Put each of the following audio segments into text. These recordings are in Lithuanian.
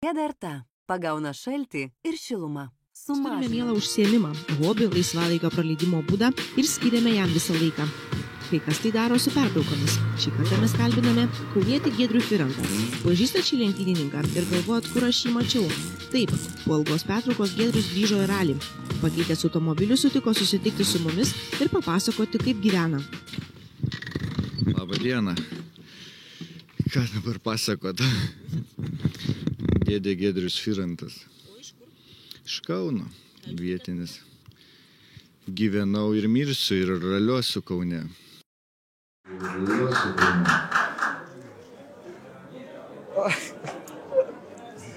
Kėderta pagauna šaltį ir šilumą. Turime mielą užsiėmimą, hobį, laisvalaikio praleidimo būdą ir skiriame jam visą laiką. Kai kas tai daro su pertraukomis. Šį kartą mes kalbiname kaunietį Giedrių Firantą. Pažįstat šį lenktynininką ir galvojat, kur aš jį mačiau? Taip, po ilgos pertraukos Giedrius grįžo į ralį. Pakeitęs automobilių sutiko susitikti su mumis ir papasakoti, kaip gyvena. Labą dieną. Ką dabar pasakot? Dėdė Giedrius Firantas. Iš Kauno, vietinis. Gyvenau ir mirsiu ir raliuosiu Kaune.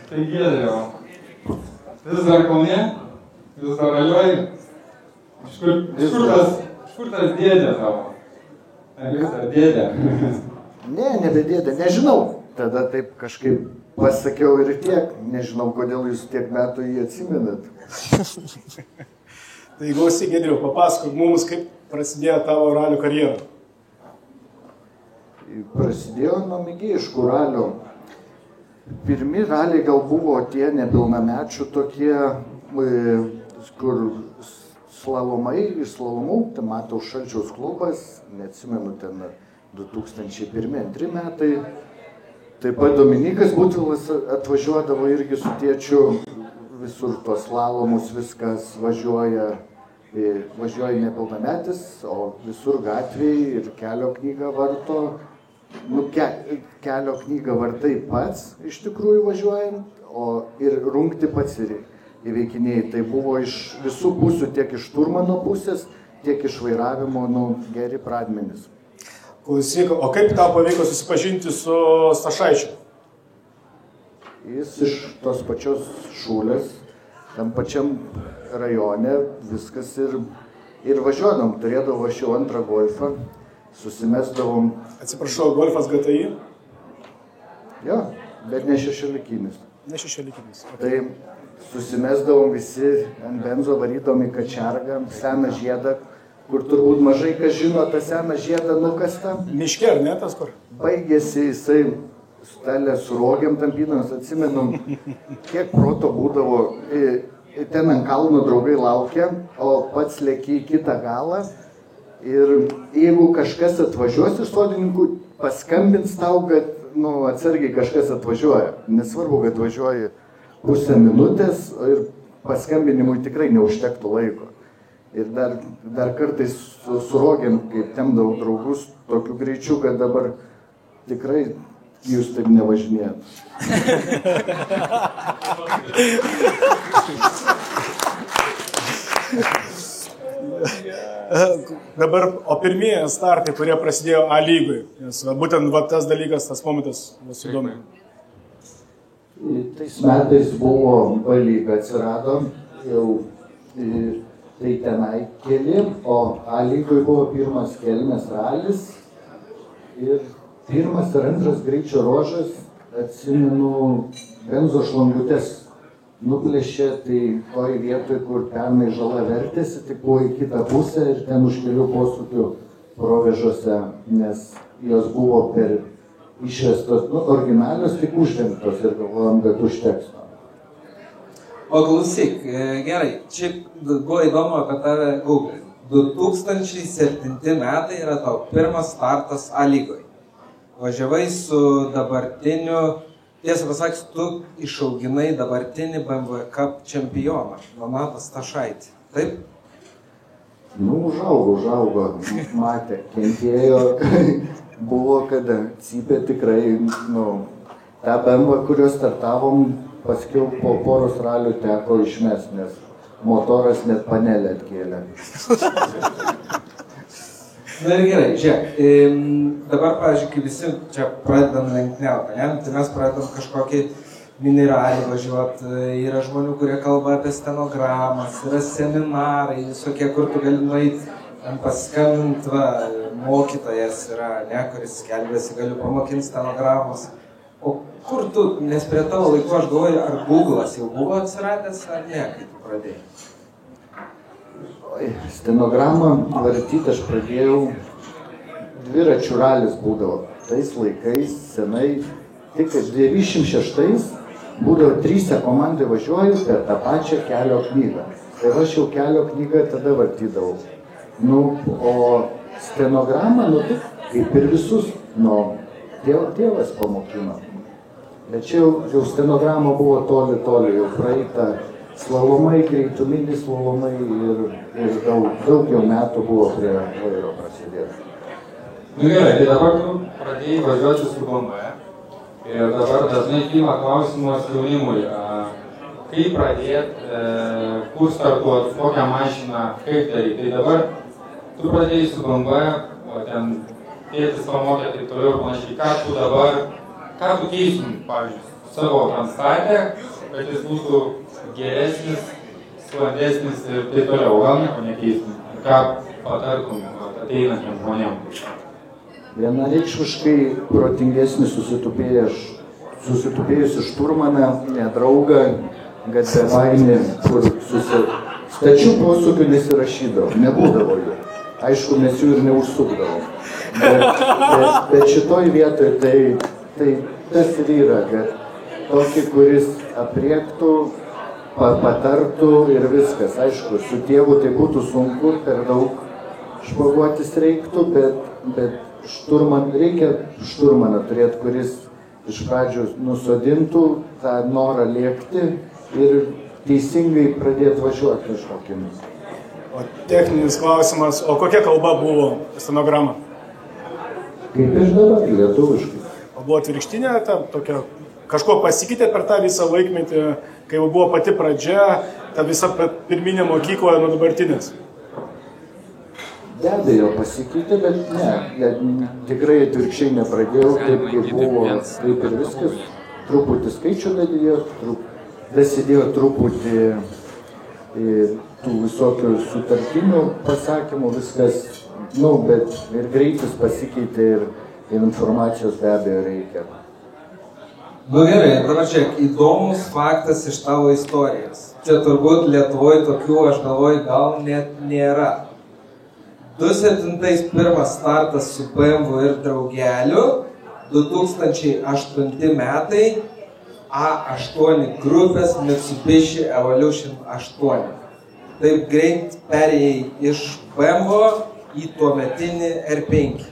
Tai Giedriau, vis dar Kaune, vis dar raliuoji. Iš kur tas dėdė tavo? Ar vis dar dėdė? Ne, nebe dėdė, nežinau. Tada taip kažkaip pasakiau ir tiek. Nežinau, kodėl jūs tiek metų jį atsimenat. Tai gausiai, Giedriau, papasakok mums, kaip prasidėjo tavo ralių karjerą. Prasidėjo nuo mėgėjiškų ralių. Pirmi raliai gal buvo tie nepilnamečių tokie, kur slalomai iš slalomų, tai matau Šalčiaus klubas, neatsimenu, ten 2001-2002 metai. Taip pat Dominikas Butvilas atvažiuodavo irgi su tėčiu, visur tos slalomus viskas važiuoja nepilnametis, o visur gatvėje ir kelio knygą varto. Kelio knygą vartai pats iš tikrųjų važiuojant, o ir rungti pats ir įveikinėjai. Tai buvo iš visų pusių, tiek iš šturmano pusės, tiek iš vairavimo, geri pradmenys. Klausyk, o kaip tau pavyko susipažinti su Stašaičiu? Jis iš tos pačios Šūlės, tam pačiam rajone, viskas ir važiuodom. Turėdavo aš jau antrą golfą, susimesdavom. Atsiprašau, golfas GTI? Jo, bet ne šešiolikinius. Ne šešiolikinius. Tai susimesdavom visi ant benzo, varydom į kačergą, seną žiedą, kur turbūt mažai kas žino tą seną žiedą nukastą. Miške, ar ne tas kur? Baigėsi jisai stalę su rogėm tampydamas, atsimenu, kiek proto būdavo. Ten ant kalno draugai laukia, o pats lėki į kitą galą. Ir jeigu kažkas atvažiuos iš sodininkų, paskambins tau, kad atsargiai kažkas atvažiuoja. Nesvarbu, kad važiuoji pusę minutės ir paskambinimui tikrai neužtektų laiko. Ir dar kartais su rogėm, kaip temdavau draugus, tokiu greičiu, kad dabar tikrai jūs taip nevažinėjat. Dabar, o pirmieji startai, kurie prasidėjo A lygoj, nes būtent tas dalykas, tas momentas mūsų įdomi. Tais metais buvo B lyga atsirado, jau tai tenai keli, o A lygoj buvo pirmas Kelmės ralis ir pirmas ir antras greičio ruožas, atsimenu, benzo šlangutes nuplėšė, tai toj vietoj, kur pernai žala vertėsi, tik buvo į kitą pusę ir ten už kelių posūkių provežose, nes jos buvo per išvestos, originalios tik uždengtos ir galvojom, kad užteks. O klausyk, gerai, čia buvo įdomu apie tave Google. 2007 metai yra tau pirmas startas A lygoj. Važiavai su dabartiniu, tiesą pasakius, tu išauginai dabartinį BMW Cup čempioną, Donatą Stašaitį, taip? Užaugo, matė, kentėjo, buvo, kada cypė tikrai, tą BMW, kuriuo startavom, paskiau po poros ralių teko išmest, nes motoras net panelę atkėlė. Na ir gerai, žiūrėk, dabar, pavyzdžiui, kai visi čia pradedam lenktyniauti, tai mes pradedam kažkokį miniralį važiuoti, yra žmonių, kurie kalba apie stenogramas, yra seminarai, visokie, kur tu gali nueiti, paskambinti, mokytojas yra, kuris skelbėsi, galiu pamokinti stenogramos. O kur tu, nes prie tavo laiku aš galvoju, ar Google'as jau buvo atsiradęs, ar ne, kai tu pradėjai? Stenogramą vartyti aš pradėjau, dviračių ralis būdavo. Tais laikais, senai, tik 96 būdavo 3 komandai važiuoju per tą pačią kelio knygą. Tai aš jau kelio knygą tada vartydavau. Nu, o stenogramą, nu, tai kaip ir visus, nu, tėvas pamokino. Bet čia jau stenograma buvo toli, jau praeita slalomai, greituminiai slalomai ir daug jau metų buvo prie vairo prasidėti. Nu gerai, tai dabar tu pradėjai važiuoti su BMW ir dabar dažnai kyla klausimas jaunimui, kaip pradėti, kur startuoti, kokią mašiną, kaip daryti. Tai dabar tu pradėjai su BMW, o ten tėtis pamokė taip toliau ir panašiai, ką tu keistum, pavyzdžiui, savo transtatę, kad jis būtų geresnis, sklandesnis ir taip toliau, gal nieko nekeistum, ką patartum ateinantiem žmonėm? Vienareikšmiškai protingesnį susitupėjusi šturmaną, nedraugą, gatvevainį, kur stačių posūkių nesirašydavo, nebūdavo jų. Aišku, mes jų ir neužsukdavom. Bet šitoj vietoj tai tas ir yra, kad tokį, kuris apriektų, patartų ir viskas. Aišku, su tėvu tai būtų sunku, per daug špaguotis reiktų, bet reikia šturmaną turėti, kuris iš pradžių nusodintų tą norą lėkti ir teisingai pradėti važiuoti kažkokiamis. O techninis klausimas, o kokia kalba buvo stenograma? Kaip ir dabar, lietuviškai. O buvo atvirkštinė, tokia, kažko pasikeitė per tą visą laikmetį, kai buvo pati pradžia, ta visa pirminė mokykla nuo dabartinės? Be abejo pasikeitė, bet ne, tikrai atvirkščiai nepradėjau, taip kaip buvo, taip ir viskas. Truputį skaičių dasidėjo truputį tų visokių sutartinių pasakymų, viskas, bet ir greitis pasikeitė ir informacijos be abejo reikia. Nu gerai, dabar čia įdomus faktas iš tavo istorijos. Čia turbūt Lietuvoje tokių, aš galvoju, gal net nėra. 2007 pirmas startas su BMW ir draugeliu, 2008 metai A8 grupės Mitsubishi Evolution 8. Taip greit perėjai iš BMW į tuometinį R5.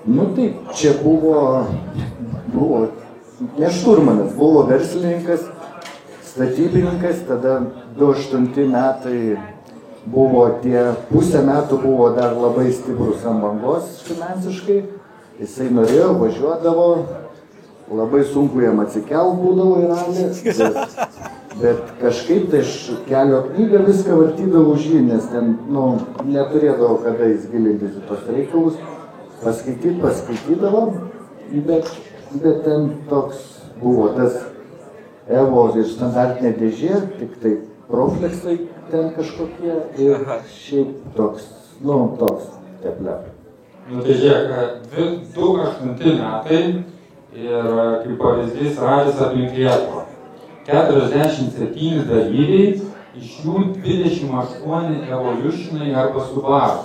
Nu taip, čia buvo ne šturmanas, buvo verslininkas, statybininkas, tada 2008 metai buvo pusę metų buvo dar labai stiprus ant bangos finansiškai, jisai norėjo, važiuodavo, labai sunku jam atsikelt būdavo į ralį, bet kažkaip tai iš kelio knygą viską vartydavo už jį, nes ten, neturėdavo kada jis gilintis į tos reikalus, paskaitydavo, bet ten toks buvo tas Evo ir standartinė dėžė, tik tai profleksai ten kažkokie ir šiaip toks teple. Nu tai žiūrėk, 2008 metai ir kaip pavyzdys ralis aplink Lietuvą. 47 dalyviai, iš jų 28 Evolutionai arba Subaru.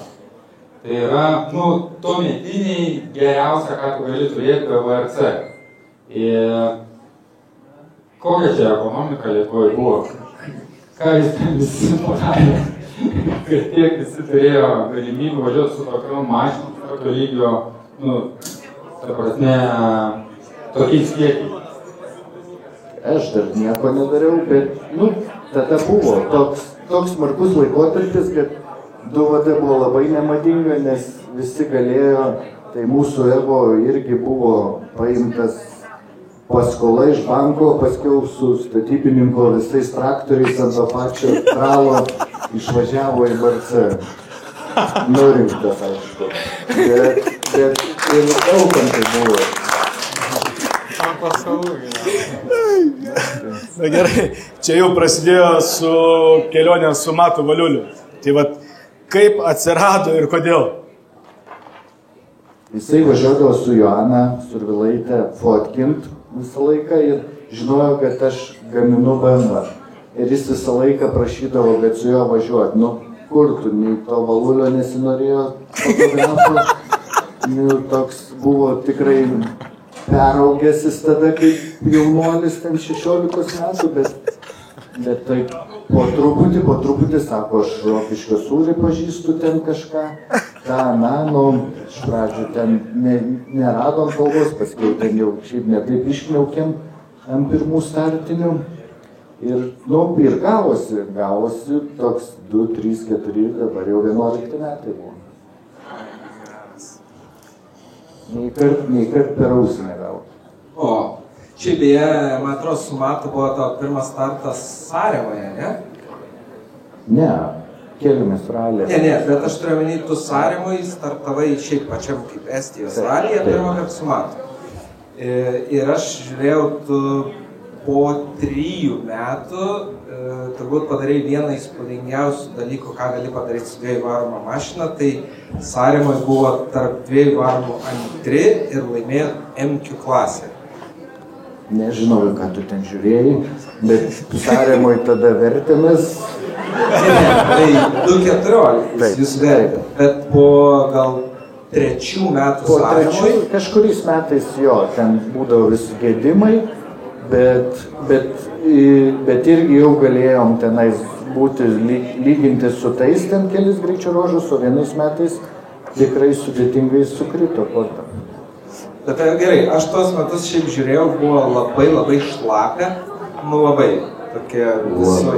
Tai yra, tuometiniai geriausia, ką tu gali turėti VRC. Ir kokia čia ekonomika Lietuvoje buvo? Ką jis ten visi padarė? Kad tiek visi turėjo galimybę važiuoti su tokiom mašinom, tokio lygio, ta prasme, tokiais kiekiais. Aš dar nieko nedariau, bet, tada buvo toks smarkus laikotarpis, kad 2VD buvo labai nemadinga, nes visi galėjo, tai mūsų Evo irgi buvo paimtas paskola iš banko, paskiau su statybininko visais traktoriais ant to pačio tralo išvažiavo į BRC. Nurimtas, aišku. Bet ir daugam tai buvo. Na gerai, čia jau prasidėjo su kelionė su Matu Valiuliu. Tai kaip atsirado ir kodėl? Jisai važiuodavo su Joana Survilaite fotkint visą laiką ir žinojo, kad aš gaminu BMW. Ir jis visą laiką prašydavo, kad su juo važiuoti. Kur tu, nei to Valulio nesinorėjo fotografų. Toks buvo tikrai peraugęs jis tada, kaip jaunuolis ten 16 metų, bet tai po truputį, sako, aš Rokiškio sūrį pažįstu ten kažką. Iš pradžių ten neradom kalbos, paskiau ten jau šiaip netaip iškniaukėm ant pirmų startinių. Ir gavosi toks 2, 3, 4, dabar jau 11 metai buvo. Nei kart per ausį negavo. O, čia beje, man atrodo, su Matu buvo tavo pirmas startas Sarėvoje, ne? Ne, Kelmės ralė. Ne, bet aš turiu omeny, tu Sarėvoje startavai šiaip pačiam kaip Estijos ralėje, pirmą kartą su Matu. Ir aš žiūrėjau, tu po 3 metų turbūt padarai vieną įspūdingiausių dalykų, ką gali padaryti su 2 varomą mašiną, tai Sarėvoje buvo tarp 2 varomų antri ir laimėjo MQ klasę. Nežinau, ką tu ten žiūrėjai, bet Sarėvoje tada vertėmės. Tai 2.14 jūs vertė, bet po gal 3 metų Sarėvoje. Kažkuriais metais jo, ten būdavo vis gedimai. Bet irgi jau galėjom tenais būti lyginti su tais ten kelis greičio ruožus, o vienais metais tikrai sudėtingai sukrito kortą. Bet gerai, aš tos metus šiaip žiūrėjau, buvo labai šlapia, labai tokie visų.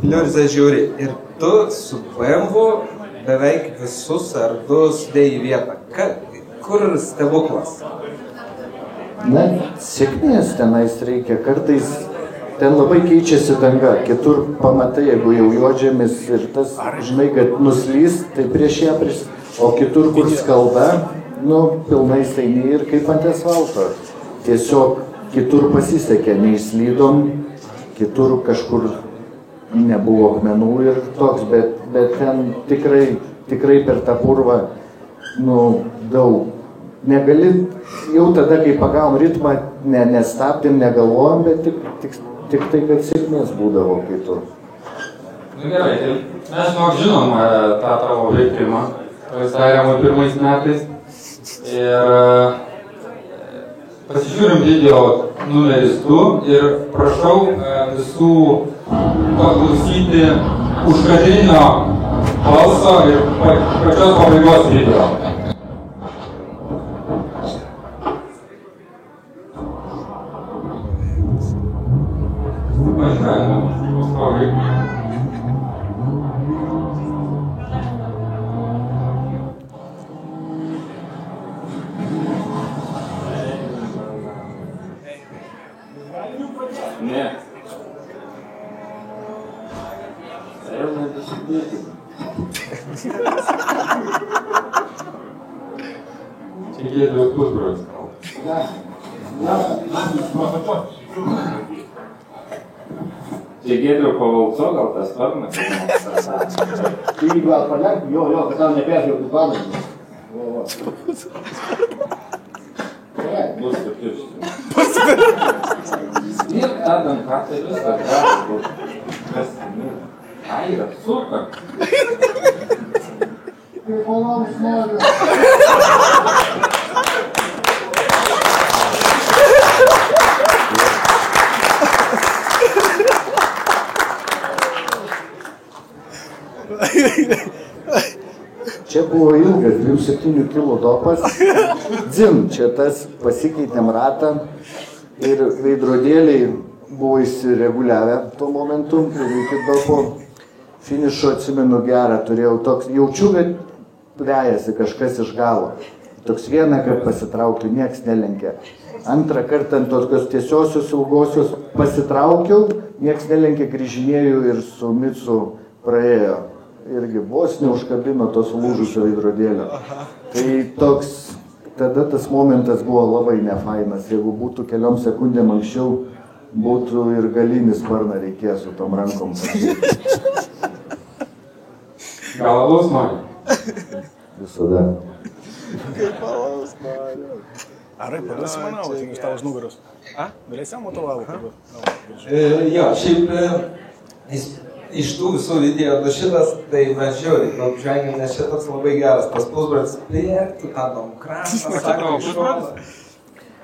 Pliurzė žiūri. Ir tu su BMW beveik visus ardus dėjai į vietą. Kur stebuklas? Na, sėkmės tenais reikia, kartais ten labai keičiasi danga, kitur pamatai, jeigu jau juodžemis ir tas, žinai, kad nuslys, tai prieš ją o kitur, kur skalda, pilnai steini ir kaip ant asfalto. Tiesiog kitur pasisekė, neišslydom, kitur kažkur nebuvo akmenų ir toks, bet ten tikrai per tą purvą, daug. Negali, jau tada, kai pagavom ritmą, nestabdėm, negalvojom, bet tik tai, kad sėkmės būdavo kitur. Gerai, tai mes žinom tą tavo veikimą, Sarėvoje 1 metais. Ir pasižiūrim video numeris 2 ir prašau visų paklausyti užkadrinio balso ir pačios pabaigos video. Ne. Jau nebesidėti. Čia Giedriaus pusbrolis. Čia Giedriau pavalco, gal tas sparnas? Tai gal palenk, jo, kad tau neperžiūrėtų planą. Bus pakiršti. Ir tadam, ką tai viskas gali. Kas, yra super. Kaip palaus noriu. Čia buvo ilgas 27 kilo dopas. Dzin, čia tas pasikeitėm ratą ir veidrodėliai buvo įsireguliavę tuo momentu. Ir iki dopo finišo atsimenu gerą turėjau toks, jaučiu, kad vejasi kažkas iš galo. Toks vieną, kad pasitraukiu, nieks nelenkė. Antrą kartą ant tokios tiesiosios ilgosios pasitraukiau, nieks nelenkė, grįžinėjau ir su Mitsu praėjo. Irgi vos neužkabino tos lūžusio veidrodėlio. Tai toks, tada tas momentas buvo labai nefainas. Jeigu būtų keliom sekundėm anksčiau, būtų ir galinį sparną reikės su tom rankom. Gal alaus nori? Visada. Kaip alaus nori. Arai, padėsi manau, tai iš tavo už nugaros. Galėsi jam motovalų padėti? Jo, šiaip iš tų visų video, šitas, tai mes žiūrėjom, daug žengėm, nes šitas labai geras. Tas pusbrolis plėktų, tą domkrantą, sako, iš šoną.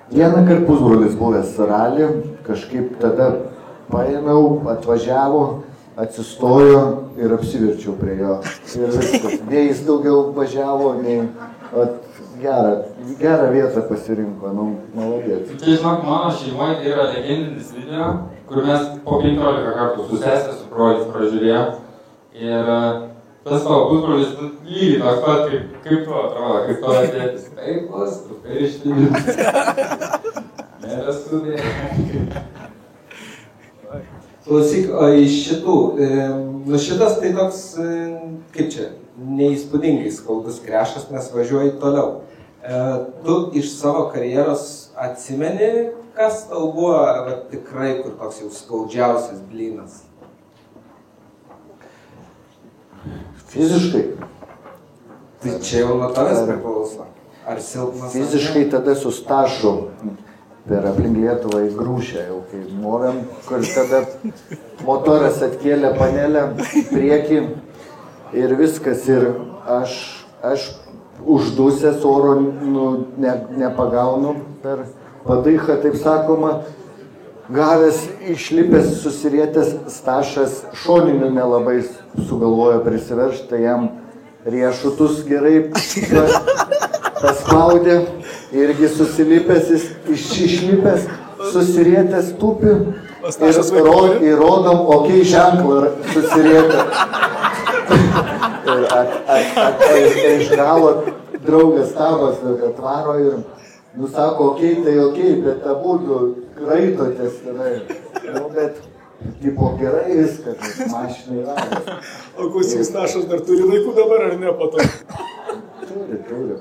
Vieną kartą pusbrolis buvęs ralį, kažkaip tada paėmiau, atvažiavo, atsistojo ir apsiverčiau prie jo. Ir viskas. Nei jis daugiau važiavo, nei gerą vietą pasirinko, nu, maladėt. Čia, žinok, mano šeimoje tai yra legendinis video, kur mes po 15 kartų su sesė, su brolis pražiūrėjom. Ir tas tavo pusbrolis lygiai toks pat, kaip tu atrodo, kaip tu atėtis. Taip, tu perištinis. Nereskubė. Klausyk, o iš šitų, nu šitas tai toks, kaip čia, neįspūdingai skaudus krešas, nes važiuoji toliau. Tu iš savo karjeros atsimeni, kas tau buvo tikrai, kur toks jau skaudžiausias blynas? Fiziškai. Tai čia jau nuo tavęs priklauso. Ar silpnas? Fiziškai tada su Stašu per aplink Lietuvą į Grūšę, jau kai movėm, kur tada motoras atkėlė panelę priekį ir viskas. Ir aš uždusęs oro nepagaunu per padaichą, taip sakoma. Gavęs, išlipęs, susirietęs, Stašas šoninių nelabai sugalvojo prisiveršti, tai jam riešutus gerai paspaudė, irgi susilipęs, jis išlipęs, susirietęs tupi ir rodom, okei, ženklą susirietę. Ir iš galo draugas Tabas atvaro ir nusako, okei, tai okei, bet abudu raitotės tenai. Nu, bet, tipo, gerai viskas, mašinai vagas. O klausyk, Stašas dar turi laikų dabar, ar ne po to? Turi.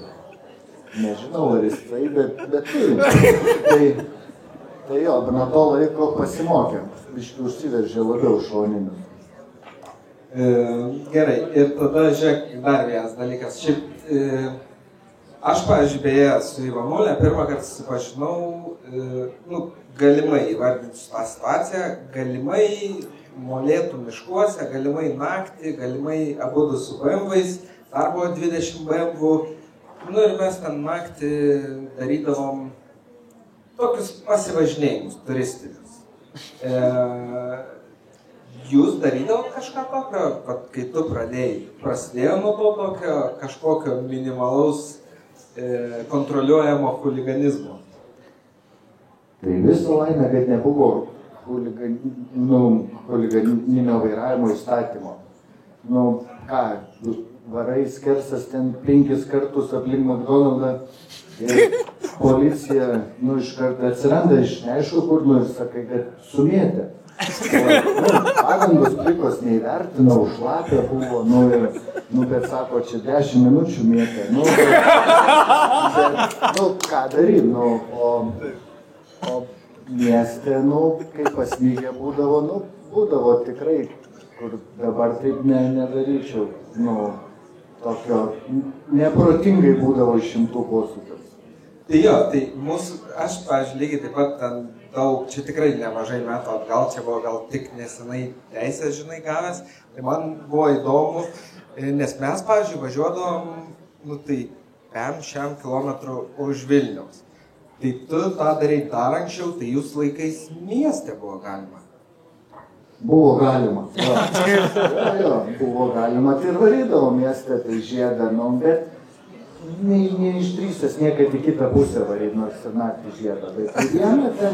Nežinau, ar jis tai, bet turi. Tai jo, nuo to laiko pasimokėm. Biškai užsiveržė labiau šoninius. Gerai, ir tada, žiūrėk, dar vienas dalykas. Šiaip, aš, pavyzdžiui, beje, su Ivanulė pirmą kartą susipažinau, galimai įvardinsiu tą situaciją, galimai molėtų miškuose, galimai naktį, galimai abudu su BMW-ais, dar buvo 20 BMW. Nu ir mes ten naktį darydavom tokius pasivažinėjimus turistinius. Jūs darydavot kažką tokio, kad kai tu pradėjai, prasidėjo nuo to tokio kažkokio minimalaus kontroliuojamo huliganizmo? Tai visą laimę, kad nebuvo huliganinio vairavimo įstatymo. Nu, ką, varai skersas ten 5 kartus aplink McDonald'ą ir policija, iš karto atsiranda iš neaišku kur, ir sakai, kad sumėtė. Padangus plikos neįvertinau, šlapė buvo, bet sako, čia 10 minučių mėtė. Ką daryt, o mieste, kai pasnygė būdavo tikrai, kur dabar taip nedaryčiau, tokio neprotingai būdavo iš 100 posūkius. Tai jo, tai mūsų, aš, pavyzdžiui, lygiai taip pat ten daug, čia tikrai nemažai metų atgal, čia buvo gal tik nesenai teisės, žinai, gavęs, tai man buvo įdomu, nes mes, pavyzdžiui, važiuodavom, tai 5 kilometrų už Vilniaus. Tai tu tą darai dar anksčiau, tai jūsų laikais mieste buvo galima. Buvo galima. Jo, buvo galima, tai ir varydavo mieste, tai žiedą, bet neišdrįsęs niekad į kitą pusę varyt, nors ir naktį žiedą. Bet vieną ten,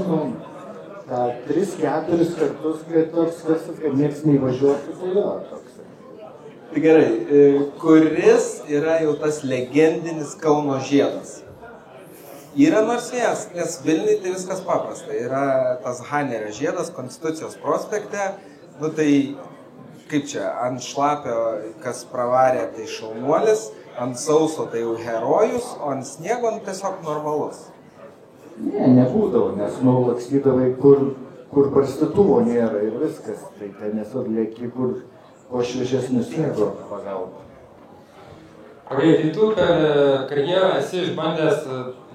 3-4 kartus, kai toks garsas, kad nieks neįvažiuotų, tai jo, toks. Tai gerai, kuris yra jau tas legendinis Kauno žiedas? Yra nors jas, nes Vilniui tai viskas paprasta. Yra tas Hanerio žiedas Konstitucijos prospekte, tai kaip čia, ant šlapio, kas pravarė, tai šaunuolis, ant sauso tai jau herojus, o ant sniego tiesiog normalus. Ne, nebūdavo, nes lakstydavai, kur barstytuvo nėra ir viskas. Tai ten nesot lieki, kur po šviežesnių sniego pagauti. Tai tu per karjerą esi išbandęs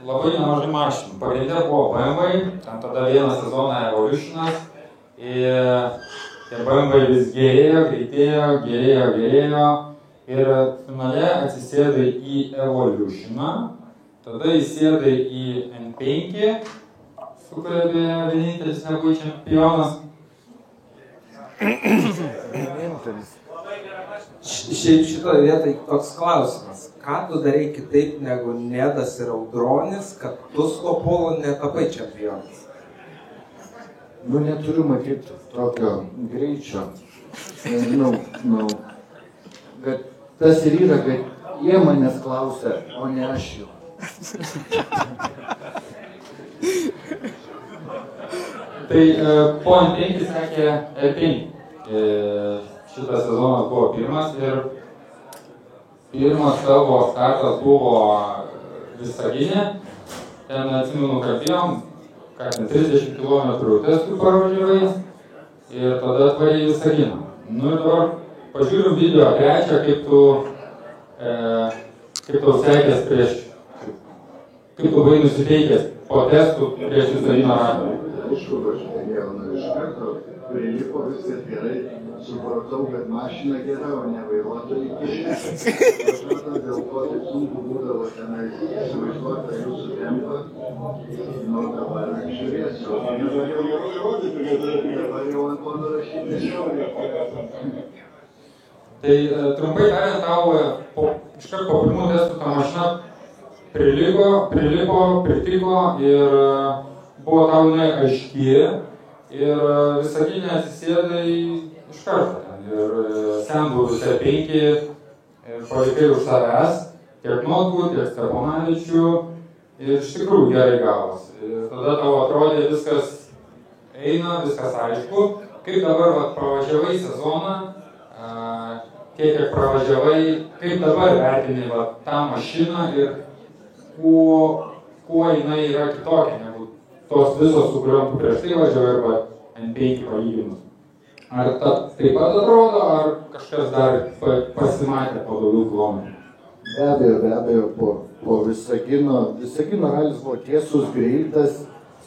labai nemažai mašinų. Pagrindė buvo BMW, ten tada vieną sezoną Evolutionas ir BMW vis gerėjo, greitėjo ir finale atsisėdai į Evolutioną, tada įsėdai į N5, su kuria vienintelis nebuvai čempionas. Vienintelis. Šiaip šitoje vietoje toks klausimas. Ką tu darai kitaip negu Nedas ir Audronis, kad tu su Polo netapai čempionas? Nu, neturiu matyti tokio greičio. Nežinau, kad tas ir yra, kad jie manęs klausia, o ne aš jų. Tai po N5 sekė R5. Šitas sezonas buvo pirmas ir pirmas tavo startas buvo Visagine. Ten atsimenu, kalbėjom, kad 30 km testų parvažiavai ir tada atvarė į Visaginą. Nu ir dabar pažiūriu video trečią, kaip tau sekės kaip tu buvai nusiteikęs po testų prieš Visagino ratą. Aišku, važinėjau, iš karto prilipo viskas gerai, supratau, kad mašina gera, o ne vairuotojai kišė. Dėl ko taip sunku būdavo tenai įsivaizduoti tą jūsų tempą. Nu, dabar žiūrėsiu. Dabar jau ant kodo rašyti nešiau. Tai trumpai tariant, tau iškart po pirmų testų ta mašina prilipo, pritiko ir buvo tau jinai aiški ir Visaginė atsisėdai iš karto. Ir senbuvis R5 palikai už savęs, tiek Notkų, tiek Steponavičių ir iš tikrųjų gerai gavosi. Ir tada tau atrodė viskas eina, viskas aišku. Kaip dabar pravažiavai sezoną, tiek kiek pravažiavai, kaip dabar vertini tą mašiną ir kuo jinai yra kitokia negu tos visos, su kuriuom tu prieš tai važiavai arba N5 palyginus. Ar taip pat atrodo, ar kažkas dar pasimatė po daugiau kilometrų? Be abejo, po Visagino ralis buvo tiesus, greitas,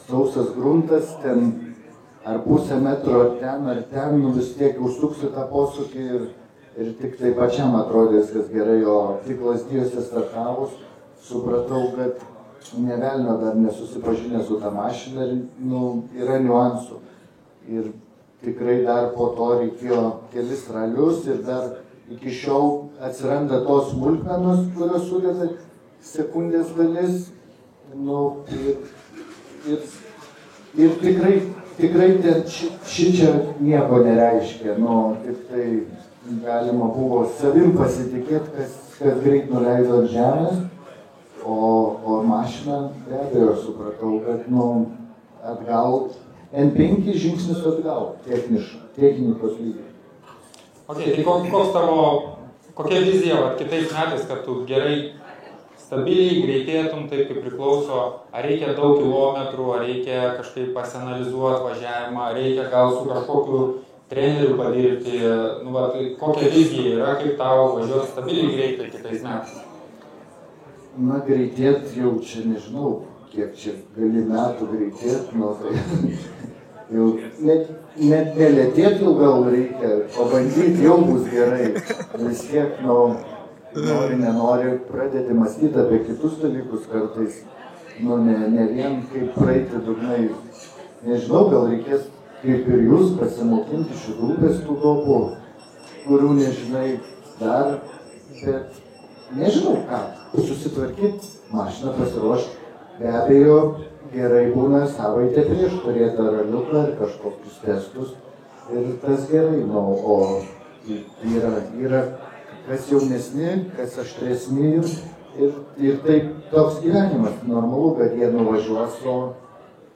sausas gruntas, ten ar pusę metro ten ar ten, nu vis tiek užsuksi tą posūkį ir tik tai pačiam atrodė viskas gerai, o tik Lazdijose startavus supratau, kad ne velnio dar nesusipažinę su tą mašiną ir yra niuansų. Ir tikrai dar po to reikėjo kelis ralius ir dar iki šiol atsiranda tos smulkmenos, kurios sudeda sekundės dalis. Ir tikrai šičia nieko nereiškia. Tik tai galima buvo savim pasitikėti, kas greit nuleido ant žemės. O mašiną be abejo supratau, kad atgal, N5 žingsnis atgal, technikos lygiai. Tai kokia vizija kitais metais, kad tu gerai, stabiliai greitėtum taip, kaip priklauso, ar reikia daug kilometrų, ar reikia kažkaip pasianalizuoti važiavimą, ar reikia gal su kažkokiu treneriu padirbti, kokia vizija yra, kaip tau važiuoti stabiliai greitai kitais metais? Na, greitėt jau čia nežinau, kiek čia gali metų greitėt, tai jau net nelėtėt jau gal reikia, pabandyti jau bus gerai. Vis tiek, nenori, pradėti mąstyti apie kitus dalykus kartais, ne vien kaip praeiti dugnai. Nežinau, gal reikės kaip ir jūs pasimokinti šitų pestų dopų, kurių nežinai dar, bet nežinau ką. Susitvarkyti, mašiną pasiruošti, be abejo, gerai būna savaitę prieš turėti raliuką ar kažkokius testus ir tas gerai, o yra kas jaunesni, kas aštresni ir taip toks gyvenimas, normalu, kad jie nuvažiuos,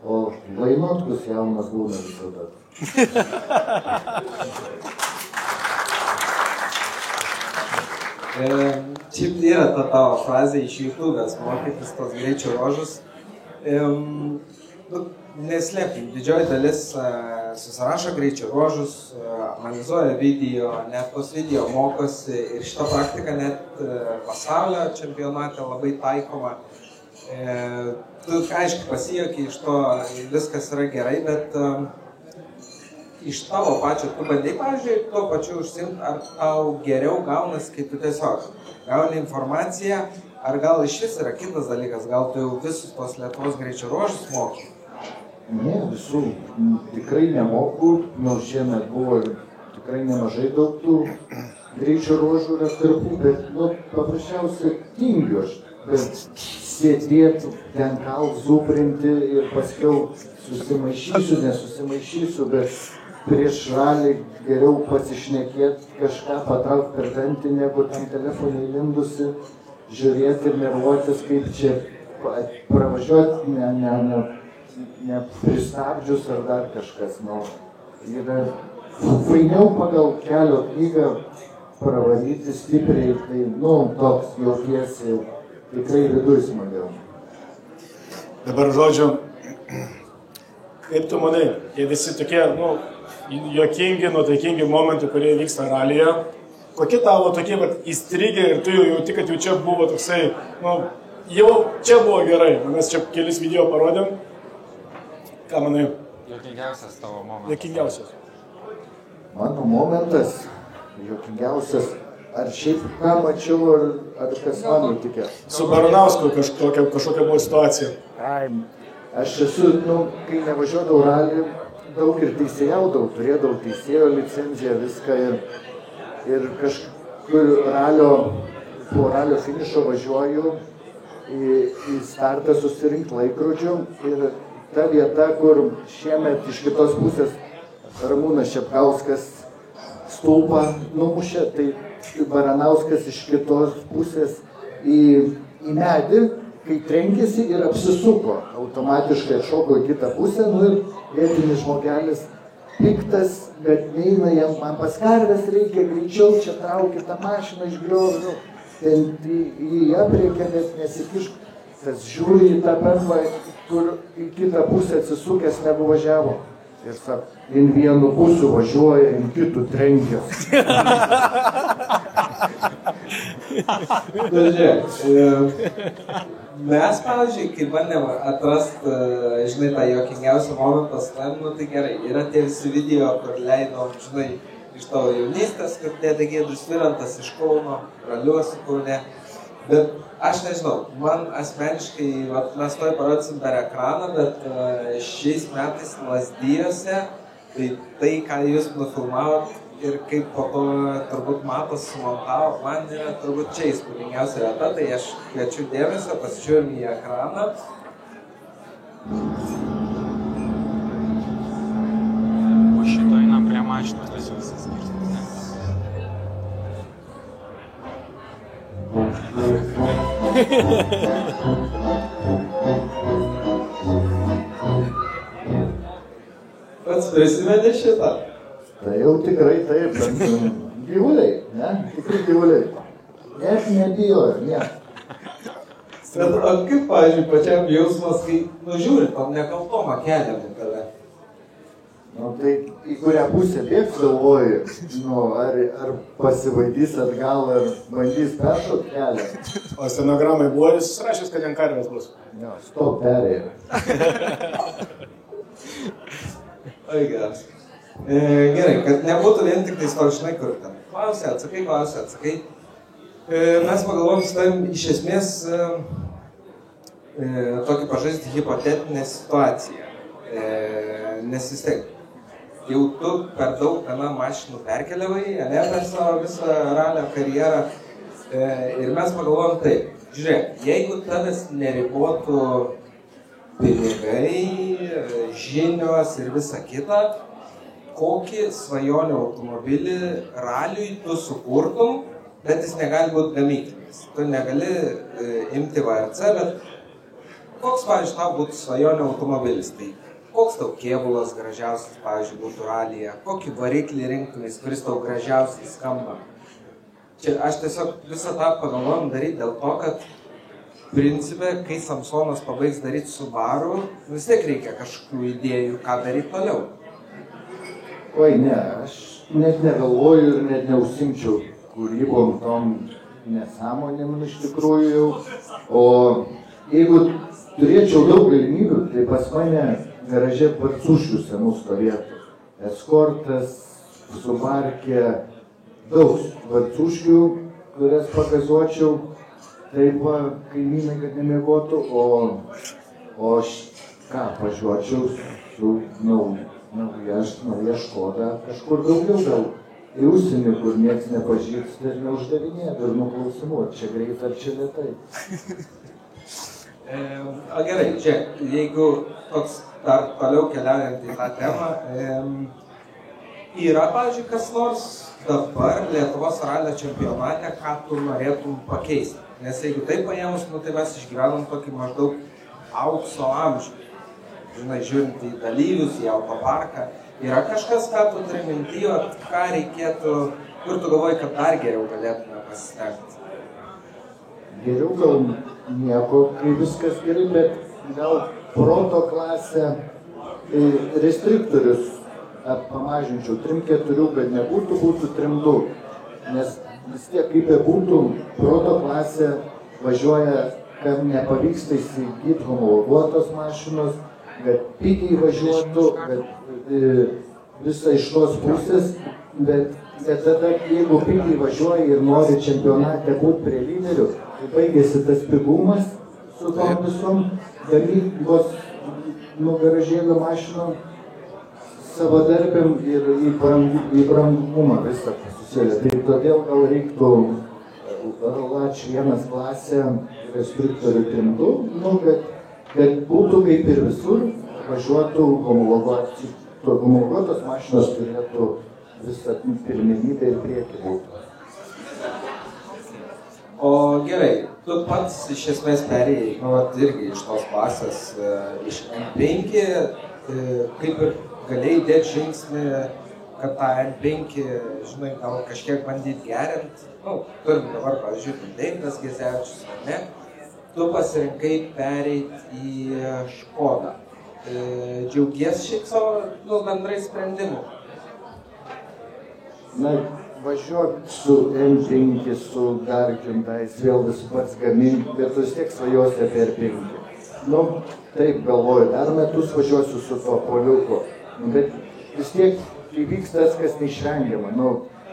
o Lainotkus jaunas būna visada. Šiaip yra ta tavo frazė iš YouTube'as, mokytis tos greičio ruožus. Neslėpkim, didžioji dalis susirašo greičio ruožus, analizuoja video, net tos video mokosi ir šitą praktiką net pasaulio čempionate labai taikoma. Tu, aišku, pasijuoki iš to, viskas yra gerai, bet iš tavo pačio, tu bandai, pavyzdžiui, tuo pačiu užsimti, ar tau geriau gaunas, kai tu tiesiog gauni informaciją, ar gal iš vis yra kitas dalykas, gal tu jau visus tos Lietuvos greičio ruožus moki? Ne, visų tikrai nemoku, nors šiemet buvo tikrai nemažai daug tų greičio ruožų ir atkarpų, bet paprasčiausiai tingiu aš. Bet sėdėti, ten kalt, zuprinti ir paskiau susimaišysiu, nesusimaišysiu, bet prieš ralį geriau pasišnekėti, kažką patraukti per dantį, negu tam telefonai lindusi, žiūrėti ir nervuotis, kaip čia pravažiuoti, nepristabdžius ar dar kažkas. Yra fainiau pagal kelio knygą pravaryti stipriai, tai, toks jautiesi tikrai viduj smagiau. Dabar žodžiu, kaip tu manai, jie visi tokie, juokingi, nuotaikingi momentai, kurie vyksta ralyje, kokie tavo tokie įstrigę ir tu jau jauti, kad jau čia buvo toksai, jau čia buvo gerai, mes čia kelis video parodėm. Ką manai? Juokingiausias tavo momentas. Juokingiausias. Mano momentas, juokingiausias, ar šiaip ką mačiau, ar kas man nutikė. Su Baranausku kažkokia buvo situacija. Aš esu, kai nevažiuodavau ralį, daug ir teisėjaudavau, turėdavau teisėjo licenciją, viską ir kažkur po ralio finišo važiuoju į startą susirinkti laikrodžių ir ta vieta, kur šiemet iš kitos pusės Ramūnas Šepkauskas stulpą numušė, tai Baranauskas iš kitos pusės į medį, kai trenkėsi ir apsisuko, automatiškai atšoko į kitą pusę, ir vietinis žmogelis piktas, bet neina jam, man pas karves reikia, greičiau čia traukia tą mašiną iš griovio, ten jį apriekia, bet nesikišk, tas žiūri į tą bendrą, kur į kitą pusę atsisukęs negu važiavo. Ir sako, in vienu pusiu važiuoja, in kitų trenkės. Mes, pavyzdžiui, kai bandėm atrasti, žinai, tą juokingiausią momentą, tai gerai, yra tie visi video, kur leidom, žinai, iš tavo jaunystės, kad dėdė Giedrius Virantas iš Kauno, raliuosi Kaune, bet aš nežinau, man asmeniškai, mes toj parodysim per ekraną, bet šiais metais Lazdijose, tai ką jūs nufilmavot ir kaip po to turbūt Matas sumontavo, man yra turbūt čia įspūdingiausia vieta, tai aš kviečiu dėmesio, pasižiūrim į ekraną. Po šito einam prie mašinos, tas jau visas skirstas. Pats prisimeni šitą? Tai jau tikrai taip, bet gyvuliai, ne? Tikrai gyvuliai. Net nebijojo, ne. Bet o kaip, pavyzdžiui, pačiam jausmas, kai nužiūri tam nekaltomą kelią į tave? Tai į kurią pusę bėgs galvoji, ar pasivaidys atgal, ar bandys peršokti kelią. O stenogramai buvo ir susirašęs, kad ten karvės bus. Jo, stop perėjo. Oi, geras. Gerai, kad nebūtų vien tik tai svaršnai, kur ten klausė, atsakai. Mes pagalvojom su tavim iš esmės tokį pažaisti hipotetinę situaciją. Nes vis tiek, jau tu per daug gana mašinų perkeliavai, per savo visą ralio karjerą. Ir mes pagalvojom taip, žiūrėk, jeigu tavęs neribotų pinigai, žinios ir visa kita, kokį svajonių automobilį raliui tu sukurtum, bet jis negali būti gamyklinis. Tu negali imti VRC, bet koks, pavyzdžiui, tau būtų svajonių automobilis? Tai koks tau kėbulas gražiausias, pavyzdžiui, būtų ralyje? Kokį variklį rinktumės, kuris tau gražiausiai skamba? Čia aš tiesiog visą tą pagalvojom daryti dėl to, kad principe, kai Samsonas pabaigs daryti Subaru, vis tiek reikia kažkokių idėjų, ką daryti toliau. Oi, ne, aš net negalvoju ir net neužsimčiau kūrybom tom nesąmonėm iš tikrųjų. O jeigu turėčiau daug galimybių, tai pas mane garaže Varcuškių senų stovėtų. Eskortas, Subarkė, daug Varcuškių, kurias pagazuočiau. taip va, kaimynai, kad nemiegotų, o ką, važiuočiau su nauja Škoda kažkur daugiau gal į užsienį, kur nieks nepažįsta ir neuždavinėja durnų klausimų, ar čia greit, ar čia lėtai. Gerai, čia, jeigu toks dar toliau keliaujant į tą temą, yra, pavyzdžiui, kas nors dabar Lietuvos ralio čempionate, ką tu norėtum pakeisti? Nes jeigu taip paėmus, tai mes išgyvenom tokį maždaug aukso amžių. Žinai, žiūrint į dalyvius, į autoparką. Yra kažkas, ką tu turi minty, ką reikėtų, kur tu galvoji, kad dar geriau galėtume pasistengti? Geriau gal nieko, kai viskas gerai, bet gal proto klasę restriktorius pamažinčiau 3-4, bet nebūtų, būtų 3-2. Nes vis tiek, kaip būtų, proto klasė važiuoja, kam nepavyksta įsigyti homologuotos mašinos, kad pigiai važiuotų, kad visą iš tos pusės, bet tada, jeigu pigiai važiuoja ir nori čempionate būti prie lyderių, tai baigėsi tas pigumas su tom visom gamybos garažėlio mašinom, savadarbėm ir į brangumą visą susėlė. Tai todėl gal reiktų Lač 1 klasę restriktorių 3-2, kad būtų kaip ir visur, važiuotų homologuotos mašinos turėtų visą pirmenybę ir priekį būtų. O gerai, tu pats iš esmės perėjai, irgi iš tos klasės, iš M5, kaip ir galėjai dėti žingsnį, kad tą M5, žinai, gal kažkiek bandyti gerinti. Turim dabar, pavyzdžiui, Deividas Gezevičius, ne? Tu pasirinkai pereiti į Škodą. Džiaugiesi šiek savo bendrai sprendimu? Na, važiuok su M5, su dar kintais, vėl vis pats gaminti, bet vis tiek svajosi apie R5. Taip galvoju, dar metus važiuosiu su to poliuku. Bet vis tiek įvyks tas, kas neišvengiama.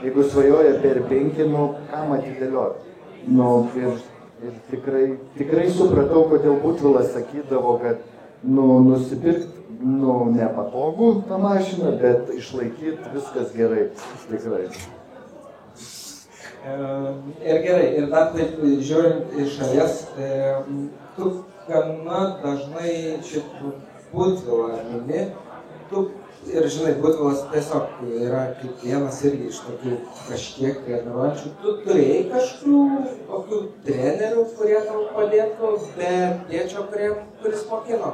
Jeigu svajoja per 5, kam atidėlioti. Ir tikrai supratau, kodėl Butvilas sakydavo, kad nusipirkti nepatogu tą mašiną, bet išlaikyti viskas gerai. Tikrai. Ir gerai, ir dar taip žiūrint iš šalies, tu gana dažnai šitą Butvilą mini. Ir žinai, Butvilas tiesiog yra kaip vienas irgi iš tokių kažkiek treniruojančių. Tu turėjai kažkokių trenerių, kurie tau padėtų, be tėčio, kuris mokino?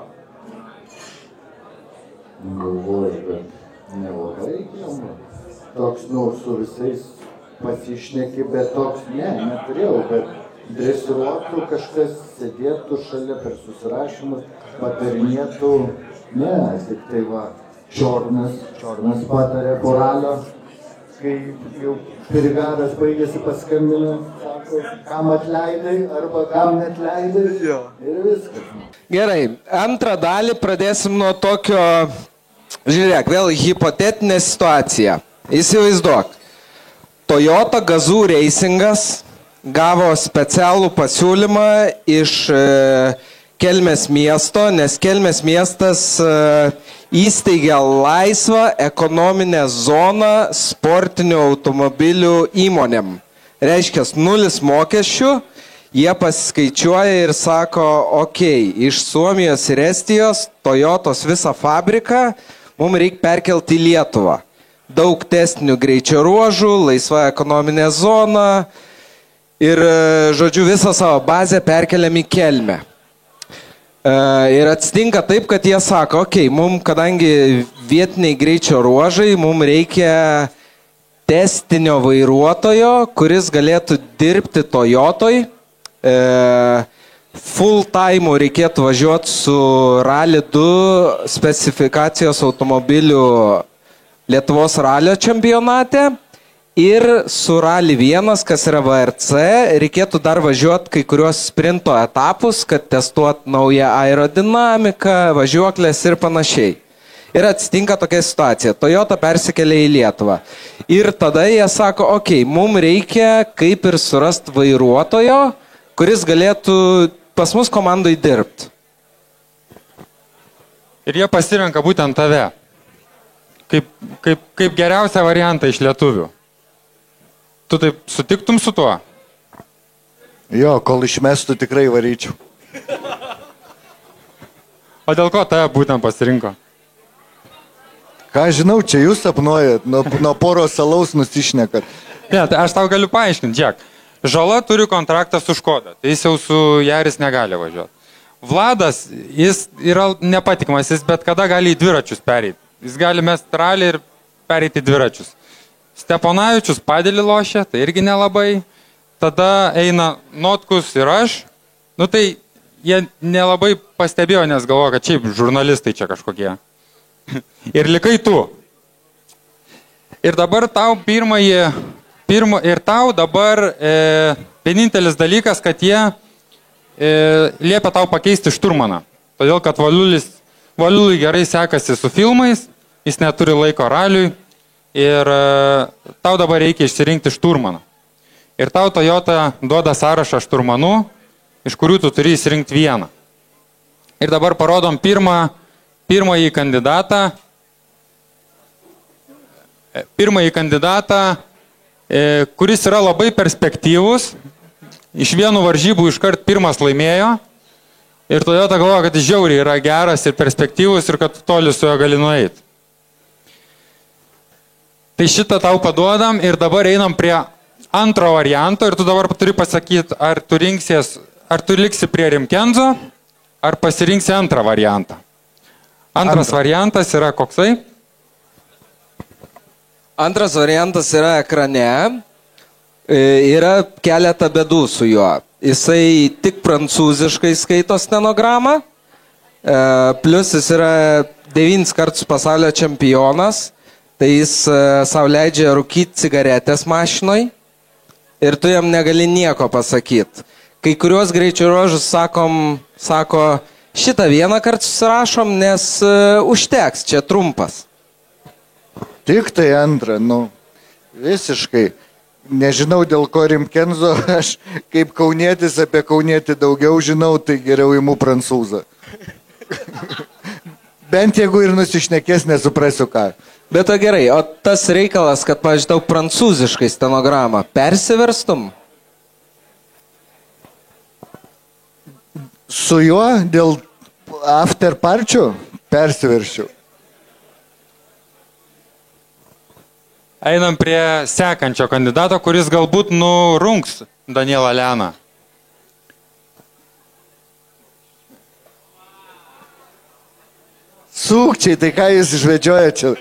Galvoju, bet nelogai reikėjo. Toks, su visais pasišneki, bet toks, neturėjau, bet dresiruotų, kažkas sėdėtų šalia per susirašymus, patarinėtų, tik tai va. Čiornas patarė Boralio, kai jau Pirigaras baigėsi paskambino, sako, kam atleidai arba kam netleidai ir viskas. Gerai, antrą dalį pradėsim nuo tokio, žiūrėk, vėl hipotetinė situacija. Įsivaizduok, Toyota Gazoo Racingas gavo specialų pasiūlymą iš Kelmės miesto, nes Kelmės miestas įsteigė laisvą ekonominę zoną sportinių automobilių įmonėm. Reiškia, 0 mokesčių, jie pasiskaičiuoja ir sako, iš Suomijos ir Estijos, Toyotos visą fabriką, mums reikia perkelti į Lietuvą. Daug testinių greičio ruožų, laisva ekonominė zona ir, žodžiu, visą savo bazę perkeliam į Kelmę. Ir atsitinka taip, kad jie sako, mums, kadangi vietiniai greičio ruožai, mums reikia testinio vairuotojo, kuris galėtų dirbti Toyotoj. Full time reikėtų važiuoti su Rally 2 specifikacijos automobilių Lietuvos ralio čempionate. Ir su Rally 1, kas yra VRC, reikėtų dar važiuoti kai kuriuos sprinto etapus, kad testuot naują aerodinamiką, važiuoklės ir panašiai. Ir atsitinka tokia situacija. Toyota persikelia į Lietuvą. Ir tada jie sako, mums reikia kaip ir surasti vairuotojo, kuris galėtų pas mus komandai dirbti. Ir jie pasirenka būtent tave. Kaip geriausią variantą iš lietuvių. Tu taip sutiktum su tuo? Jo, kol išmestų tikrai varyčiau. O dėl ko tave būtent pasirinko? Ką žinau, čia jūs sapnuojat, nuo poros salaus nusišnekat. Ne, tai aš tau galiu paaiškinti, Džek. Žala turi kontraktą su Škoda, tai jis jau su Jaris negali važiuoti. Vladas, jis yra nepatikimas, jis bet kada gali į dviračius pereiti. Jis gali mesti ralį ir pereiti į dviračius. Steponavičius padėlį lošia, tai irgi nelabai. Tada eina Notkus ir aš. Nu tai jie nelabai pastebėjo, nes galvoja, kad šiaip žurnalistai čia kažkokie. Ir likai tu. Ir dabar tau vienintelis dalykas, kad jie liepia tau pakeisti šturmaną. Todėl, kad Valiului gerai sekasi su filmais, jis neturi laiko raliui ir tau dabar reikia išsirinkti šturmaną. Ir tau Toyota duoda sąrašą šturmanų, iš kurių tu turi išsirinkti vieną. Ir dabar parodom pirmąjį kandidatą, kuris yra labai perspektyvus, iš vienų varžybų iškart pirmas laimėjo ir Toyota galvoja, kad jis žiauriai yra geras ir perspektyvus ir kad toli su juo gali nueiti. Tai šitą tau paduodam ir dabar einam prie antro varianto ir tu dabar turi pasakyti, ar tu liksi prie Rimkenzo, ar pasirinksi antrą variantą. Antras variantas yra koksai? Antras variantas yra ekrane. Yra keletą bėdų su juo. Jisai tik prancūziškai skaito stenogramą, plus jis yra 9 kartus pasaulio čempionas, tai jis sau leidžia rūkyti cigaretės mašinoj ir tu jam negali nieko pasakyti. Kai kuriuos greičio ruožus sako, šitą vieną kartą susirašom, nes užteks, čia trumpas. Tik tai antrą, visiškai. Nežinau, dėl ko Rimkenzo, aš kaip kaunietis apie kaunietį daugiau žinau, tai geriau imu prancūzą. Bent jeigu ir nusišnekės, nesuprasiu ką. Bet to gerai, o tas reikalas, kad, pavyzdžiui, tau prancūziškai stenogramą persiverstum? Su juo dėl after parčių persiveršiu. Einam prie sekančio kandidato, kuris galbūt nurungs Danielą Leną. Sukčiai, tai ką jūs išvedžioja čia?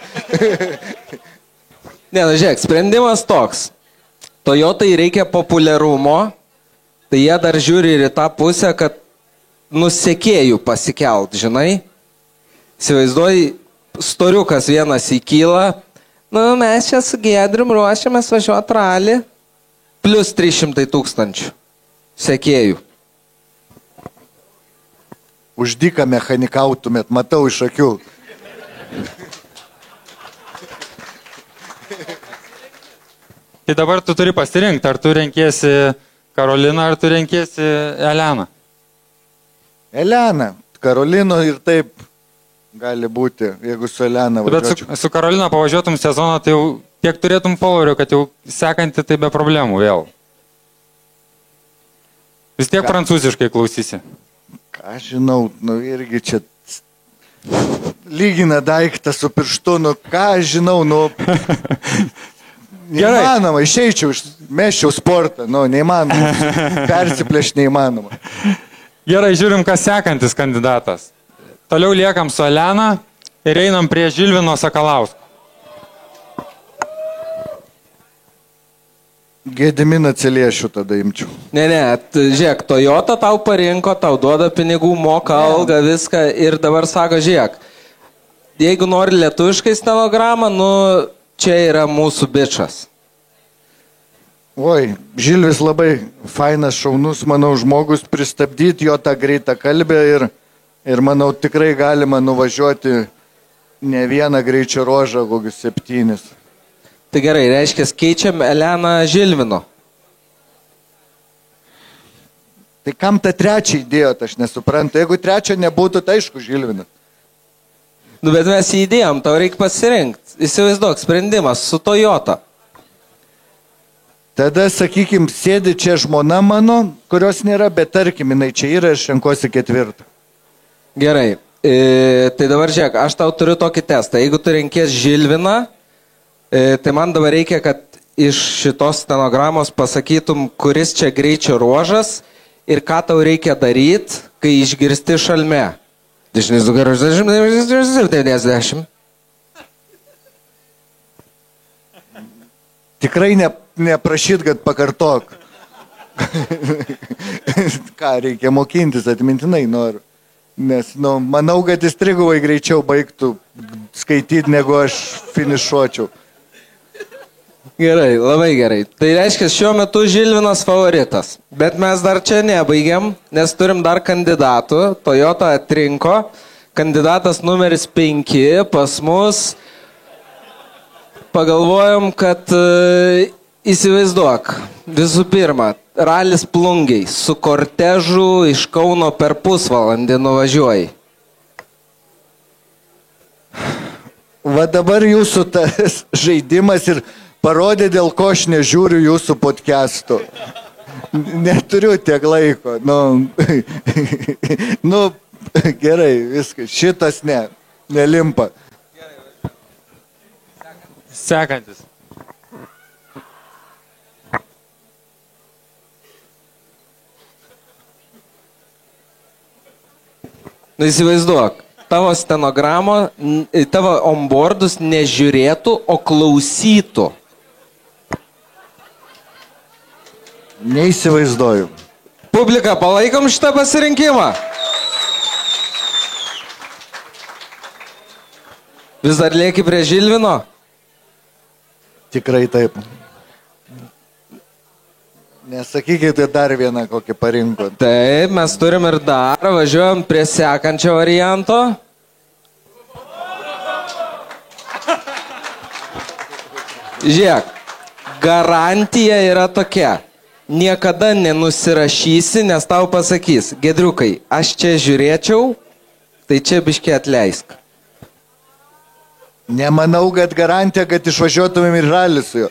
Ne, žiūrėk, sprendimas toks. Toyotai reikia populiarumo, tai jie dar žiūri ir į tą pusę, kad nusekėjų pasikelt, žinai? Įsivaizduoji, storiukas vienas įkyla, mes čia su Giedrium ruošiamės važiuoti ralį, plus 300 000 sekėjų. Už dyką mechanikautumėt, matau iš akių. Tai dabar tu turi pasirinkti, ar tu renkiesi Karoliną, ar tu renkiesi Eleną. Elena, Karolino ir taip gali būti, jeigu su Elena važiuočiau. Bet su Karolina pavažiuotum sezoną, tai jau tiek turėtum followerių, kad jau sekanti tai be problemų vėl. Vis tiek prancūziškai klausysi. Ką žinau, irgi čia lygina daiktą su pirštu, ką žinau, neįmanoma, išeičiau, meščiau sportą, neįmanoma, persiplėš neįmanoma. Gerai, žiūrim, kas sekantis kandidatas. Toliau liekam su Elena ir einam prie Žilvino Sakalausko. Gediminą Celiešių tada imčiau. Ne, žiūrėk, Toyota tau parinko, tau duoda pinigų, moka algą, viską ir dabar sako, žiūrėk, jeigu nori lietuviškai stenogramą, čia yra mūsų bičas. Oi, Žilvis labai fainas, šaunus, manau, žmogus, pristabdyti jo tą greitą kalbę ir manau, tikrai galima nuvažiuoti ne vieną greičio ruožą, kokius 7. Tai gerai, reiškia, keičiam Eleną Žilvino. Tai kam tą trečią įdėjot, aš nesuprantu. Jeigu trečio nebūtų, tai aišku, Žilvinas. Nu, bet mes jį įdėjom, tau reikia pasirinkti. Įsivaizduok, sprendimas su Toyota. Tada, sakykim, sėdi čia žmona mano, kurios nėra, bet tarkim, jinai čia yra, aš renkuosi ketvirtą. Gerai, tai dabar žiūrėk, aš tau turiu tokį testą. Jeigu tu renkės Žilviną, tai man dabar reikia, kad iš šitos stenogramos pasakytum, kuris čia greičio ruožas ir ką tau reikia daryti, kai išgirsti šalme. 90. Tikrai neprašyt, kad pakartok. Ką, reikia mokintis, atmintinai noriu. Nes, manau, kad jis trigubai greičiau baigtų skaityti, negu aš finišuočiau. Gerai, labai gerai. Tai reiškia, šiuo metu Žilvinas favoritas. Bet mes dar čia nebaigiam, nes turim dar kandidatų. Toyota atrinko. Kandidatas numeris 5 pas mus. Pagalvojom, kad įsivaizduok, visų pirma, ralis Plungiai su kortežu iš Kauno per pusvalandį nuvažiuoji. Va dabar jūsų tas žaidimas ir parodė, dėl ko aš nežiūriu jūsų podcastų. Neturiu tiek laiko. Gerai, viskas. Šitas nelimpa. Sekantis. Įsivaizduok, tavo stenogramo, tavo onboardus nežiūrėtų, o klausytų. Neįsivaizduoju. Publika, palaikom šitą pasirinkimą. Vis dar lieki prie Žilvino? Tikrai taip. Nesakykite dar vieną kokį parinkot. Taip, mes turim ir dar, važiuojam prie sekančio varianto. Žiūrėk, garantija yra tokia. Niekada nenusirašysi, nes tau pasakys, Gedriukai, aš čia žiūrėčiau, tai čia biškį atleisk. Nemanau, kad garantija, kad išvažiuotumėm ir ralį su juo.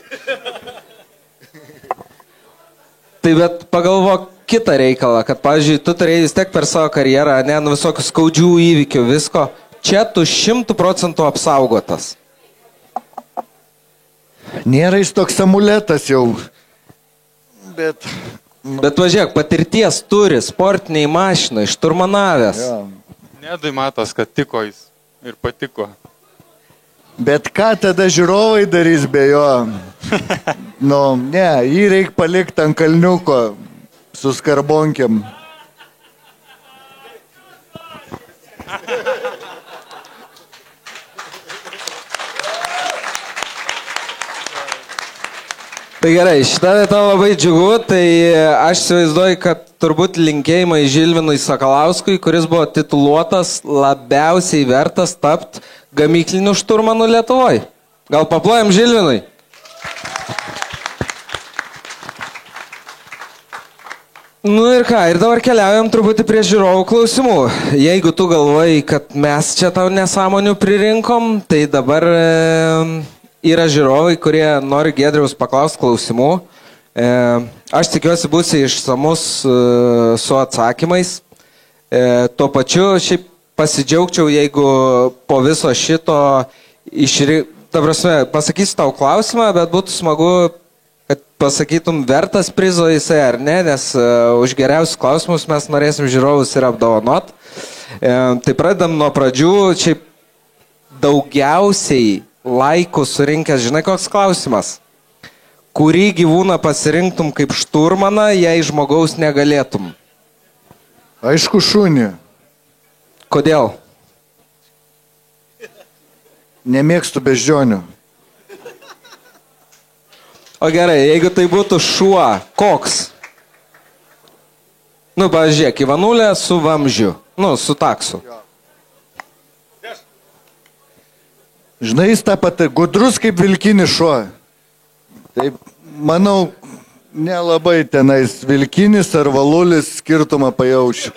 Tai bet pagalvok kitą reikalą, kad, pavyzdžiui, tu turėjai vis tiek per savo karjerą, visokių skaudžių įvykių, visko. Čia tu 100% apsaugotas. Nėra jis toks amuletas jau. Bet važiuok, patirties turi, sportiniai mašinai, šturmanavęs. Nedui matos, kad tiko jis ir patiko. Bet ką tada žiūrovai darys be jo? Jį reikia palikti ant kalniuko su skarbonkiam. Tai gerai, šitą vietą labai džiugu, tai aš įsivaizduoju, kad turbūt linkėjimai Žilvinui Sakalauskui, kuris buvo tituluotas labiausiai vertas tapt gamykliniu šturmanu Lietuvoje. Gal paplojam Žilvinui? Ir ką, ir dabar keliaujam truputį prie žiūrovų klausimų. Jeigu tu galvoji, kad mes čia tau nesąmonių pririnkom, tai dabar yra žiūrovai, kurie nori Giedriaus paklausti klausimų. Aš tikiuosi būsi išsamus su atsakymais. Tuo pačiu šiaip pasidžiaugčiau, jeigu po viso šito pasakysiu tau klausimą, bet būtų smagu, kad pasakytum vertas prizo jisai ar ne, nes už geriausius klausimus mes norėsim žiūrovus ir apdovanot. Tai pradedam nuo pradžių, šiaip daugiausiai laikų surinkęs, žinai koks klausimas? Kurį gyvūną pasirinktum kaip šturmaną, jei žmogaus negalėtum? Aišku, šunį. Kodėl? Nemėgstu beždžionių. O gerai, jeigu tai būtų šuo, koks? Pažiūrėk, Ivanulė su vamzdžiu, su taksu. Žinai, jis tą pat gudrus kaip vilkinis šuo. Taip, manau, Nelabai tenais vilkinis ar valulis skirtumą pajaučiu.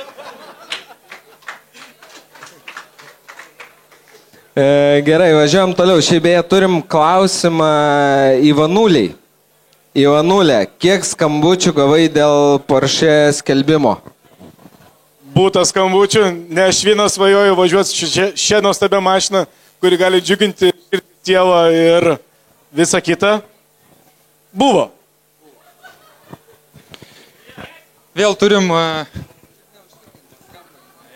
Gerai, važiuojam toliau. Šiaip beje turim klausimą Ivanuliai. Ivanulė, kiek skambučių gavai dėl Porsche skelbimo? Būta skambučių, ne aš vienas svajoju važiuoti šią nuostabią mašiną, kuri gali džiuginti ir sielą ir visą kitą. Buvo. Vėl turim...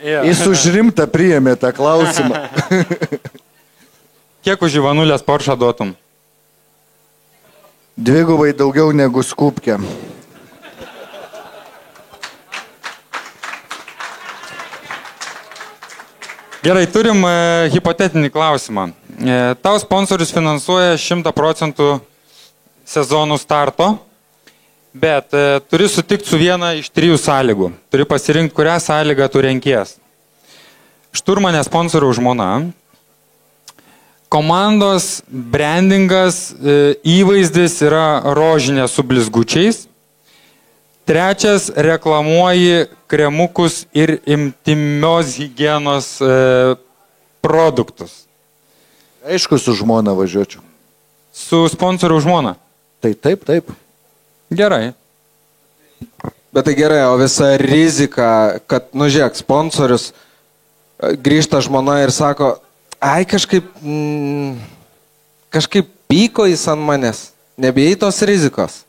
Jis užrimta priėmė tą klausimą. Kiek už Ivanulės Porsche duotum? Dvigubai daugiau negu skupkė. Gerai, turim hipotetinį klausimą. Tau sponsorius finansuoja 100% sezonų starto, bet turi sutikti su viena iš 3 sąlygų. Turi pasirinkti, kurią sąlygą tu renkies. Šturmanė sponsorių žmona, komandos brandingas, įvaizdis yra rožinė su blizgučiais. 3, reklamuoji kremukus ir intimios higienos produktus. Aišku, su žmona važiuočiau. Su sponsorių žmona? Tai taip. Gerai. Bet tai gerai, o visa rizika, kad, žiūrėk, sponsorius grįžta žmona ir sako, ai kažkaip pyko jis ant manęs, nebijai tos rizikos.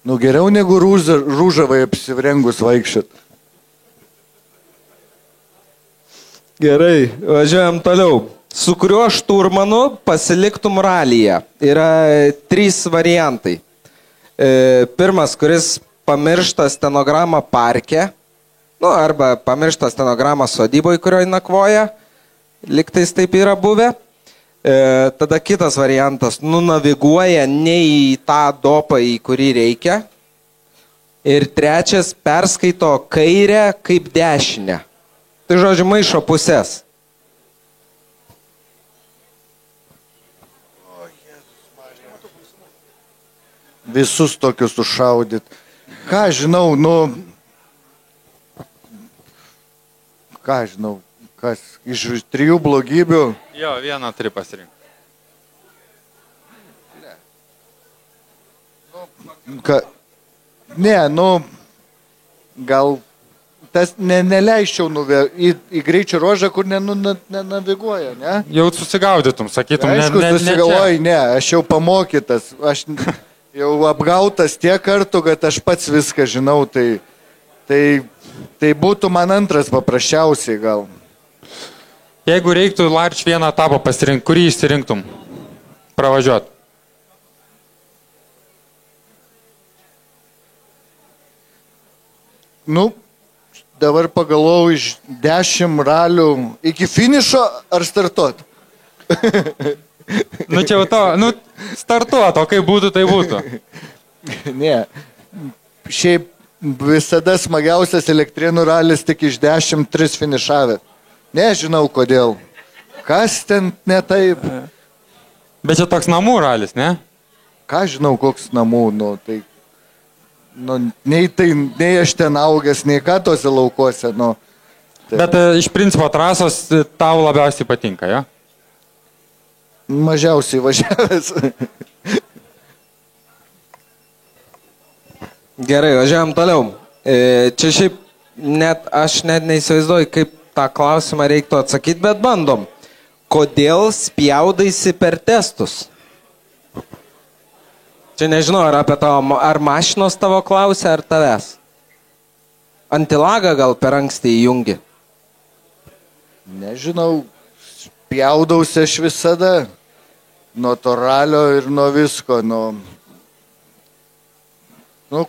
Geriau negu rūžavai apsirengus vaikščiot. Gerai, važiuojam toliau. Su kuriuo šturmanu pasiliktum ralyje? Yra 3 variantai. Pirmas, kuris pamiršta stenogramą parke, arba pamiršta stenogramą sodyboje, kurioje nakvoja, liktais taip yra buvę. Tada kitas variantas, nunaviguoja ne į tą dopą, į kurį reikia. Ir 3, perskaito kairę kaip dešinę. Tai žodžiu, maišo pusės. Visus tokius sušaudyt. Ką žinau, kas iš 3 blogybių. Jo, vieną turi pasirinkti. Gal tas neleiščiau į greičio ruožą, kur nenaviguoja, ne? Jau susigaudytum, sakytum, aišku, susigalvoju, ne, aš jau pamokytas, aš jau apgautas tiek kartų, kad aš pats viską žinau, tai būtų man antras paprasčiausiai gal. Jeigu reiktų Large vieną etapą pasirinkti, kurį išsirinktum? Pravažiuot. Dabar pagalvojau iš 10 ralių iki finišo ar startuot? Čia jau to, startuot, o kaip būtų, tai būtų. Ne, šiaip visada smagiausias Elektrėnų ralis tik iš 10 3 finišavę. Nežinau kodėl. Kas ten ne taip? Bet čia toks namų ralis, ne? Ką žinau, koks namų, nei aš ten augęs, nei ką tose laukuose, Bet iš principo trasos tau labiausiai patinka, jo? Mažiausiai važiavęs. Gerai, važiuojam toliau. Čia šiaip aš net neįsivaizduoju, kaip tą klausimą reiktų atsakyti, bet bandom. Kodėl spjaudaisi per testus? Čia nežinau, ar mašinos tavo klausia, ar tavęs. Antilagą gal per anksti įjungi? Nežinau, spjaudausi aš visada. Nuo to ralio ir nuo visko,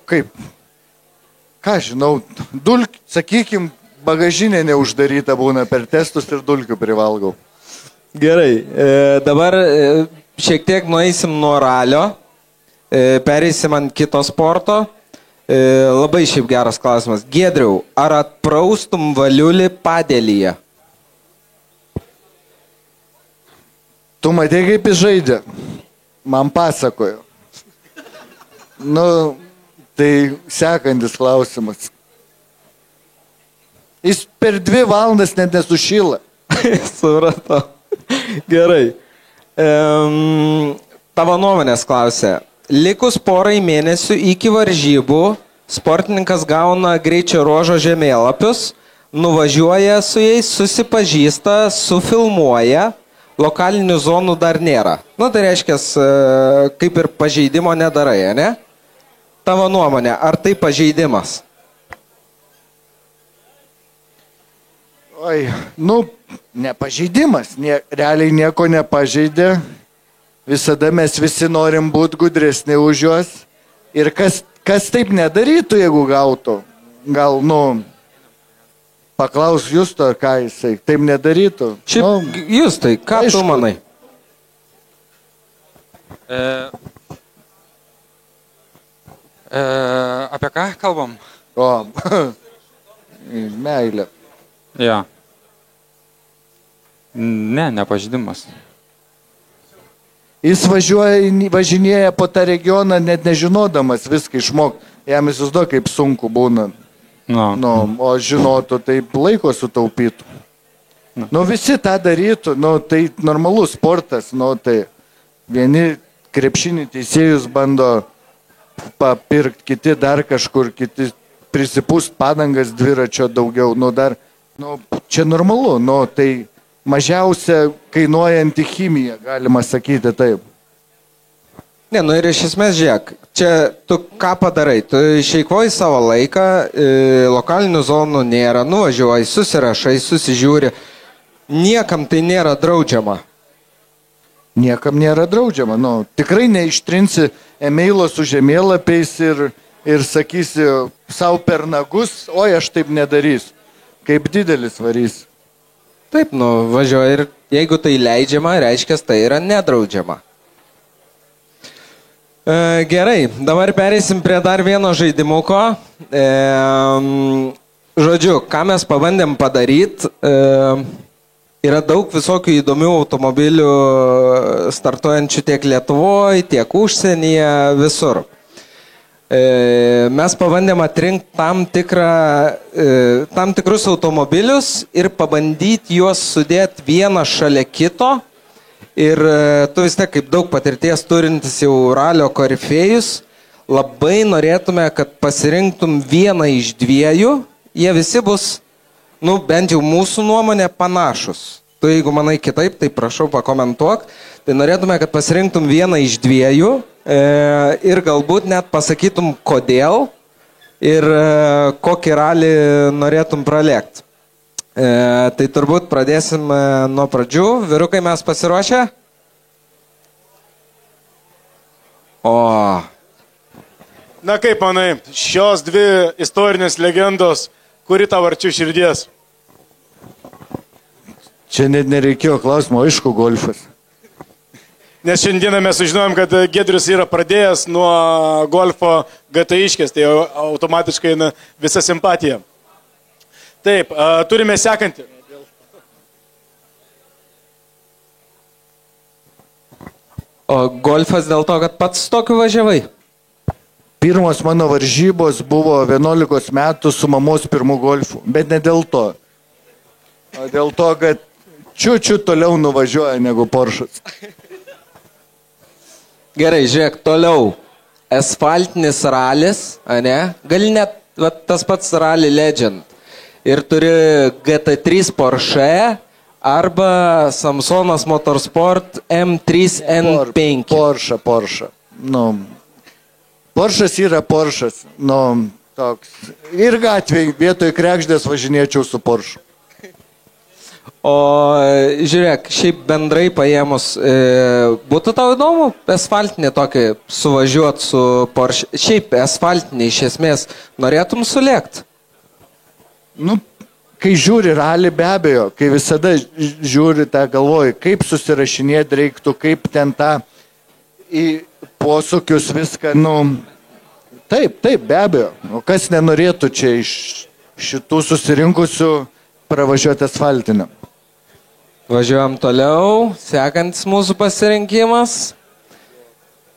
kaip. Ką žinau, sakykim, bagažinė neuždaryta būna per testus ir dulkių privalgau. Gerai, dabar šiek tiek nueisim nuo ralio, pereisim ant kito sporto. Labai šiaip geras klausimas. Giedriau, ar atpraustum valiulį padėlyje? Tu matei, kaip jis žaidžia? Man pasakojo. Nu, tai sekantis klausimas. Jis per 2 valandas net nesušyla. Supratau. Gerai. Tavo nuomonės klausė. Likus porai mėnesių iki varžybų, sportininkas gauna greičio ruožo žemėlapius, nuvažiuoja su jais, susipažįsta, sufilmuoja, lokalinių zonų dar nėra. Nu, tai reiškia, kaip ir pažeidimo nedarai, ne? Tavo nuomonė, ar tai pažeidimas? Oi, nu, nepažeidimas, realiai nieko nepažeidė, visada mes visi norim būti gudresni už juos ir kas taip nedarytų, jeigu gautų, gal, nu, paklaus Justo, ką jisai taip nedarytų. Šiaip, Justai, ką aišku, tu manai? Apie ką kalbam? O, meilė. Ja. Ne, nepažeidimas. Jis važinėja po tą regioną, net nežinodamas viską išmok. Jam įsivaizduoja, kaip sunku būna. No. Nu, o žinotų, taip laiko sutaupytų. No. Nu, visi tą darytų, nu, tai normalus sportas, nu, tai vieni krepšinį teisėjus bando papirkti, kiti dar kažkur, kiti prisipūst padangas dviračio daugiau, nu, dar, nu, čia normalu, nu, tai mažiausia kainuojanti chemija, galima sakyti taip. Ne, nu ir iš esmės žiūrėk, čia tu ką padarai, tu išeikvoji savo laiką, lokalinių zonų nėra, nuvažiuoji, susirašai, susižiūri, niekam tai nėra draudžiama. Niekam nėra draudžiama, nu, tikrai neištrinsi emailo su žemėlapiais ir sakysi savo per nagus, oi aš taip nedarysiu, kaip didelis varys. Taip, nu, važiuoja ir jeigu tai leidžiama, reiškia, tai yra nedraudžiama. Gerai, dabar pereisim prie dar vieno žaidimuko. Žodžiu, ką mes pabandėm padaryti, yra daug visokių įdomių automobilių startuojančių tiek Lietuvoje, tiek užsienyje, visur. Mes pabandėm atrinkti tam tikrus automobilius ir pabandyti juos sudėti vieną šalia kito. Ir tu vis tiek kaip daug patirties turintis jau ralio korifėjus, labai norėtume, kad pasirinktum vieną iš 2. Jie visi bus, nu, bent jau mūsų nuomonė, panašus. Tu jeigu manai kitaip, tai prašau pakomentuok. Tai norėtume, kad pasirinktum vieną iš 2 ir galbūt net pasakytum, kodėl ir kokį ralį norėtum pralėkti. Tai turbūt pradėsim nuo pradžių. Vyrukai, mes pasiruošę? O. Na kaip manai, šios 2 istorinės legendos, kuri tau arčiau širdies? Čia net nereikėjo klausimo, aišku, golfas. Nes šiandieną mes sužinojom, kad Giedrius yra pradėjęs nuo golfo GTI-škės, tai automatiškai visa simpatija. Taip, turime sekantį. O golfas dėl to, kad pats tokiu važiavai? Pirmos mano varžybos buvo 11 metų su mamos pirmu golfu, bet ne dėl to. O dėl to, kad čiučiu toliau nuvažiuoja negu Porsche'as. Gerai, žiūrėk, toliau. Asfaltinis ralis, ne? Gali net tas pats Rally Legend. Ir turi GT3 Porsche arba Samsonas Motorsport M3 N5. Porsche. Nu, Porsche'as yra Porsche'as. Nu, toks. Ir gatvėj vietoj krekždės važinėčiau su Porsche. O žiūrėk, šiaip bendrai paėmus, būtų tau įdomu asfaltinį tokį suvažiuoti su Porsche? Šiaip asfaltinį iš esmės norėtum sulėkti? Nu, kai žiūri ralį, be abejo, kai visada žiūri tą galvoju, kaip susirašinėti reiktų, kaip ten tą į posūkius viską, nu, taip, be abejo. O kas nenorėtų čia iš šitų susirinkusių pravažiuoti asfaltinę? Važiuojam toliau, sekantis mūsų pasirinkimas.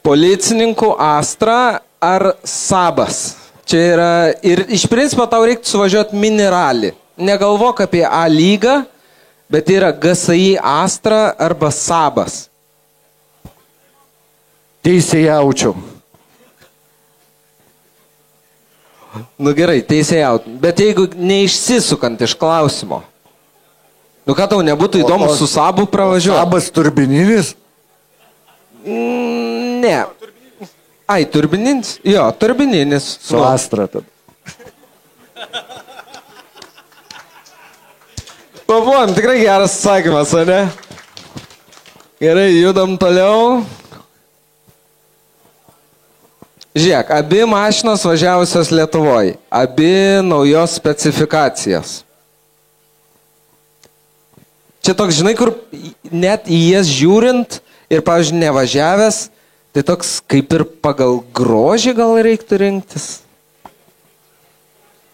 Policininkų Astra ar Sabas? Čia yra, ir iš principo tau reiktų suvažiuoti mineralį. Negalvok apie A lygą, bet yra GSI Astra arba Sabas. Teisėjaučiau. Nu gerai, teisėjaut. Bet jeigu neišsisukant iš klausimo. Nu ką tau nebūtų įdomu su Sabu pravažiuoti? Sabas turbininis? Ne. Ai, turbininis? Jo, turbininis. Su Astra tada. Pabuvom, tikrai geras atsakymas, ar ne? Gerai, judam toliau. Žiūrėk, abi mašinos važiavusios Lietuvoje. Abi naujos specifikacijos. Čia toks, žinai, kur net į jas žiūrint ir, pavyzdžiui, nevažiavęs, tai toks kaip ir pagal grožį gal reiktų rinktis.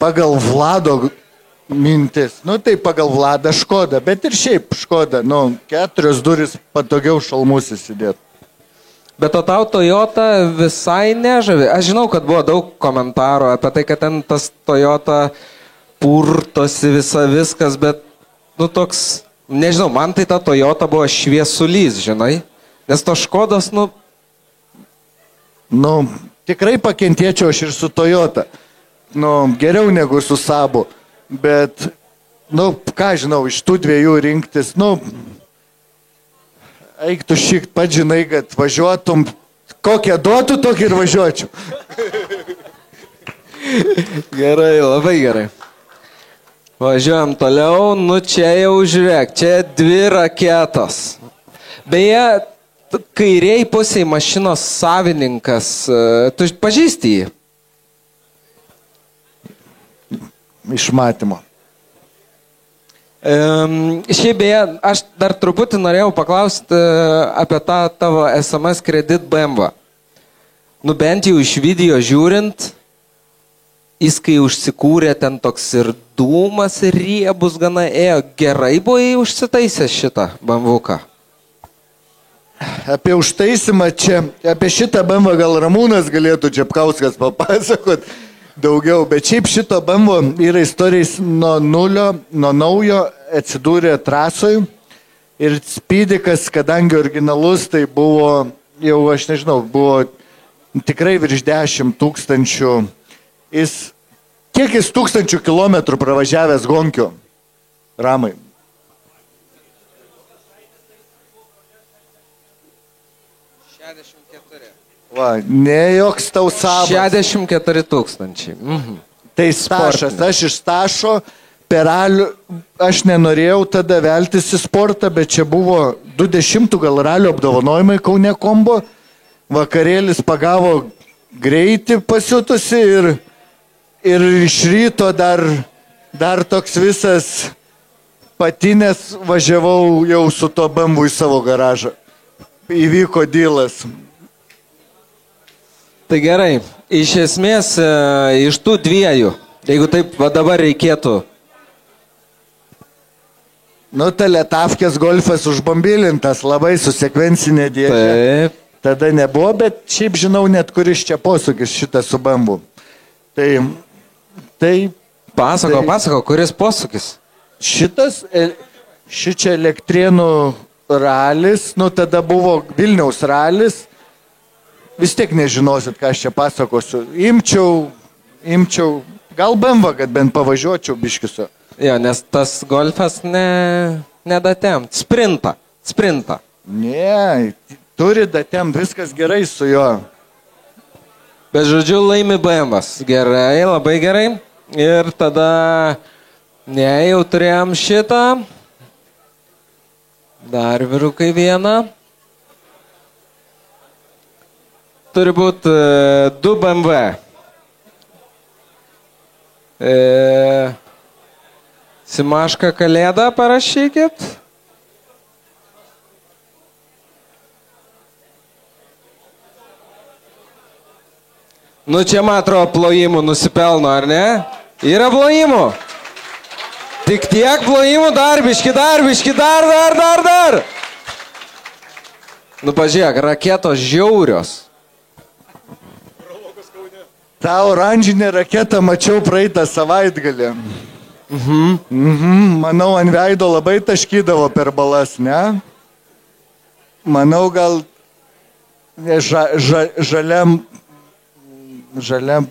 Pagal Vlado mintis. Nu tai pagal Vladą Škoda, bet ir šiaip Škoda. Nu, 4 duris patogiau šalmus įsidėti. Bet o tau Toyota visai nežavi. Aš žinau, kad buvo daug komentarų apie tai, kad ten tas Toyota purtosi viskas, bet, nu toks, nežinau, man tai ta Toyota buvo šviesulys, žinai. Nes to Škodos, nu... Nu, tikrai pakentėčiau aš ir su Toyota. Nu, geriau negu su Sabu. Bet, nu, ką žinau, iš tų dviejų rinktis, nu... Eiktų šiek pat žinai, kad važiuotum, kokią duotų, tokį ir važiuočiau. Gerai, labai gerai. Važiuojam toliau, nu čia jau žiūrėk, čia 2 raketos. Beje, kairiai pusėje mašinos savininkas, tu pažįsti jį? Iš matymo. Šiaip beje, aš dar truputį norėjau paklausti apie tą tavo SMS kredit BMW. Nu bent jau iš video žiūrint, jis kai užsikūrė ten toks ir dūmas ir riebus gana ėjo. Gerai buvai užsitaisęs šitą BMW-ką? Apie užtaisimą čia, apie šitą BMW gal Ramūnas galėtų Čepkauskas papasakot daugiau, bet šiaip šito BMW yra istorijais nuo nulio, nuo naujo atsidūrė trasoj ir Spydikas, kadangi originalus, tai buvo, jau aš nežinau, buvo tikrai virš 10 000, kiek jis 1000 kilometrų pravažiavęs Gonkio, Ramai? Va, ne joks tau Sabas. 64 000. Mhm. Tai stašas, aš iš stašo, peralių, aš nenorėjau tada veltis į sportą, bet čia buvo 20 gal ralio apdovanojimai Kaune kombo, vakarėlis pagavo greitį pasiutusi ir iš ryto dar toks visas patinės važiavau jau su to BMW į savo garažą. Įvyko dylas. Tai gerai, iš esmės iš tų 2, jeigu taip va dabar reikėtų. Nu, ta Lietavkės golfas užbombilintas, labai su sekvencinė dėžė. Taip. Tada nebuvo, bet šiaip žinau net kuris čia posūkis šitą su BMW. Tai... Pasako, kuris posūkis? Šičia Elektrėnų ralis, nu tada buvo Vilniaus ralis. Vis tiek nežinosit, ką aš čia pasakosiu. Imčiau, gal BMW, kad bent pavažiuočiau biškisu. Jo, nes tas golfas nedatemt. Sprinta. Ne, turi datemt, viskas gerai su juo. Bet žodžiu, laimi BMW'as. Gerai, labai gerai. Ir tada, jau turėjom šitą. Dar vyrukai vieną. Turi būti 2 BMW. Simaška Kalėda parašykit. Nu čia, man atrodo, plojimų nusipelno, ar ne? Yra plojimų. Tik tiek plojimų, dar. Nu pažiūrėk, raketos žiaurios. tą oranžinę raketą mačiau praeitą savaitgalį. Manau, ant veido labai taškydavo per balas, ne? Manau, gal žaliam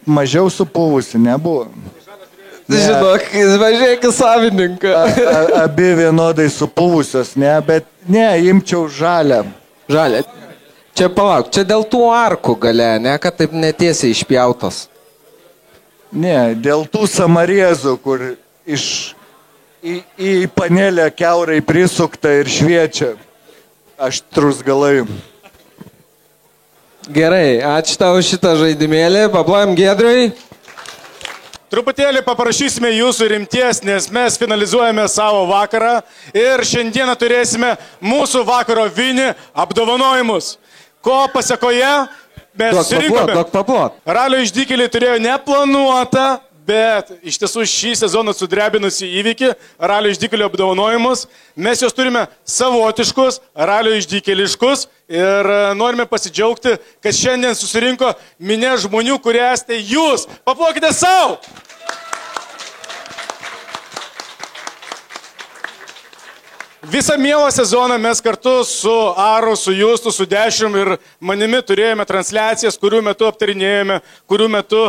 mažiau supuvusi nebuvo. Žinok, važiuok į savininką. Abi vienodai supuvusios, ne, bet ne, imčiau žalią. Žalia. Čia palauk, čia dėl tų arkų gale, ne, kad taip netiesiai išpjautos. Ne, dėl tų samariezų, kur į panelę kiaurai prisukta ir šviečia aštrus galai. Gerai, ačiū tau šitą žaidimėlį, paplojam Giedriui. Truputėlį paprašysime jūsų rimties, nes mes finalizuojame savo vakarą ir šiandieną turėsime mūsų vakaro vinį apdovanojimus. Ko pasekoje mes susirinkome. Ralio išdykėliai turėjo neplanuotą, bet iš tiesų šį sezoną sudrebinusi įvykį, Ralio išdykėlių apdovanojimus. Mes juos turime savotiškus, Ralio išdykėliškus ir norime pasidžiaugti, kad šiandien susirinko minia žmonių, kurie esate jūs. Paplokite savo! Visą mielą sezoną mes kartu su Aru, su Justu, su 10 ir manimi turėjome transliacijas, kurių metu aptarinėjome, kurių metu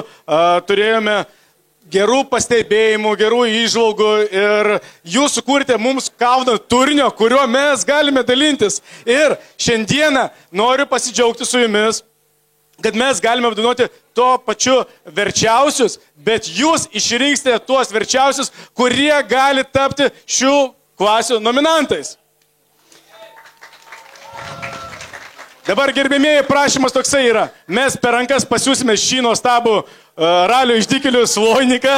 turėjome gerų pastebėjimų, gerų įžvalgų ir jūs sukūrėte mums kauną turinio, kuriuo mes galime dalintis. Ir šiandieną noriu pasidžiaugti su jumis, kad mes galime apdainuoti to pačiu verčiausius, bet jūs išrinksite tuos verčiausius, kurie gali tapti šių klasių nominantais. Dabar, gerbėmieji, prašymas toksai yra. Mes per rankas pasiūsime šį nuostabų Ralio išdykėlių svojniką.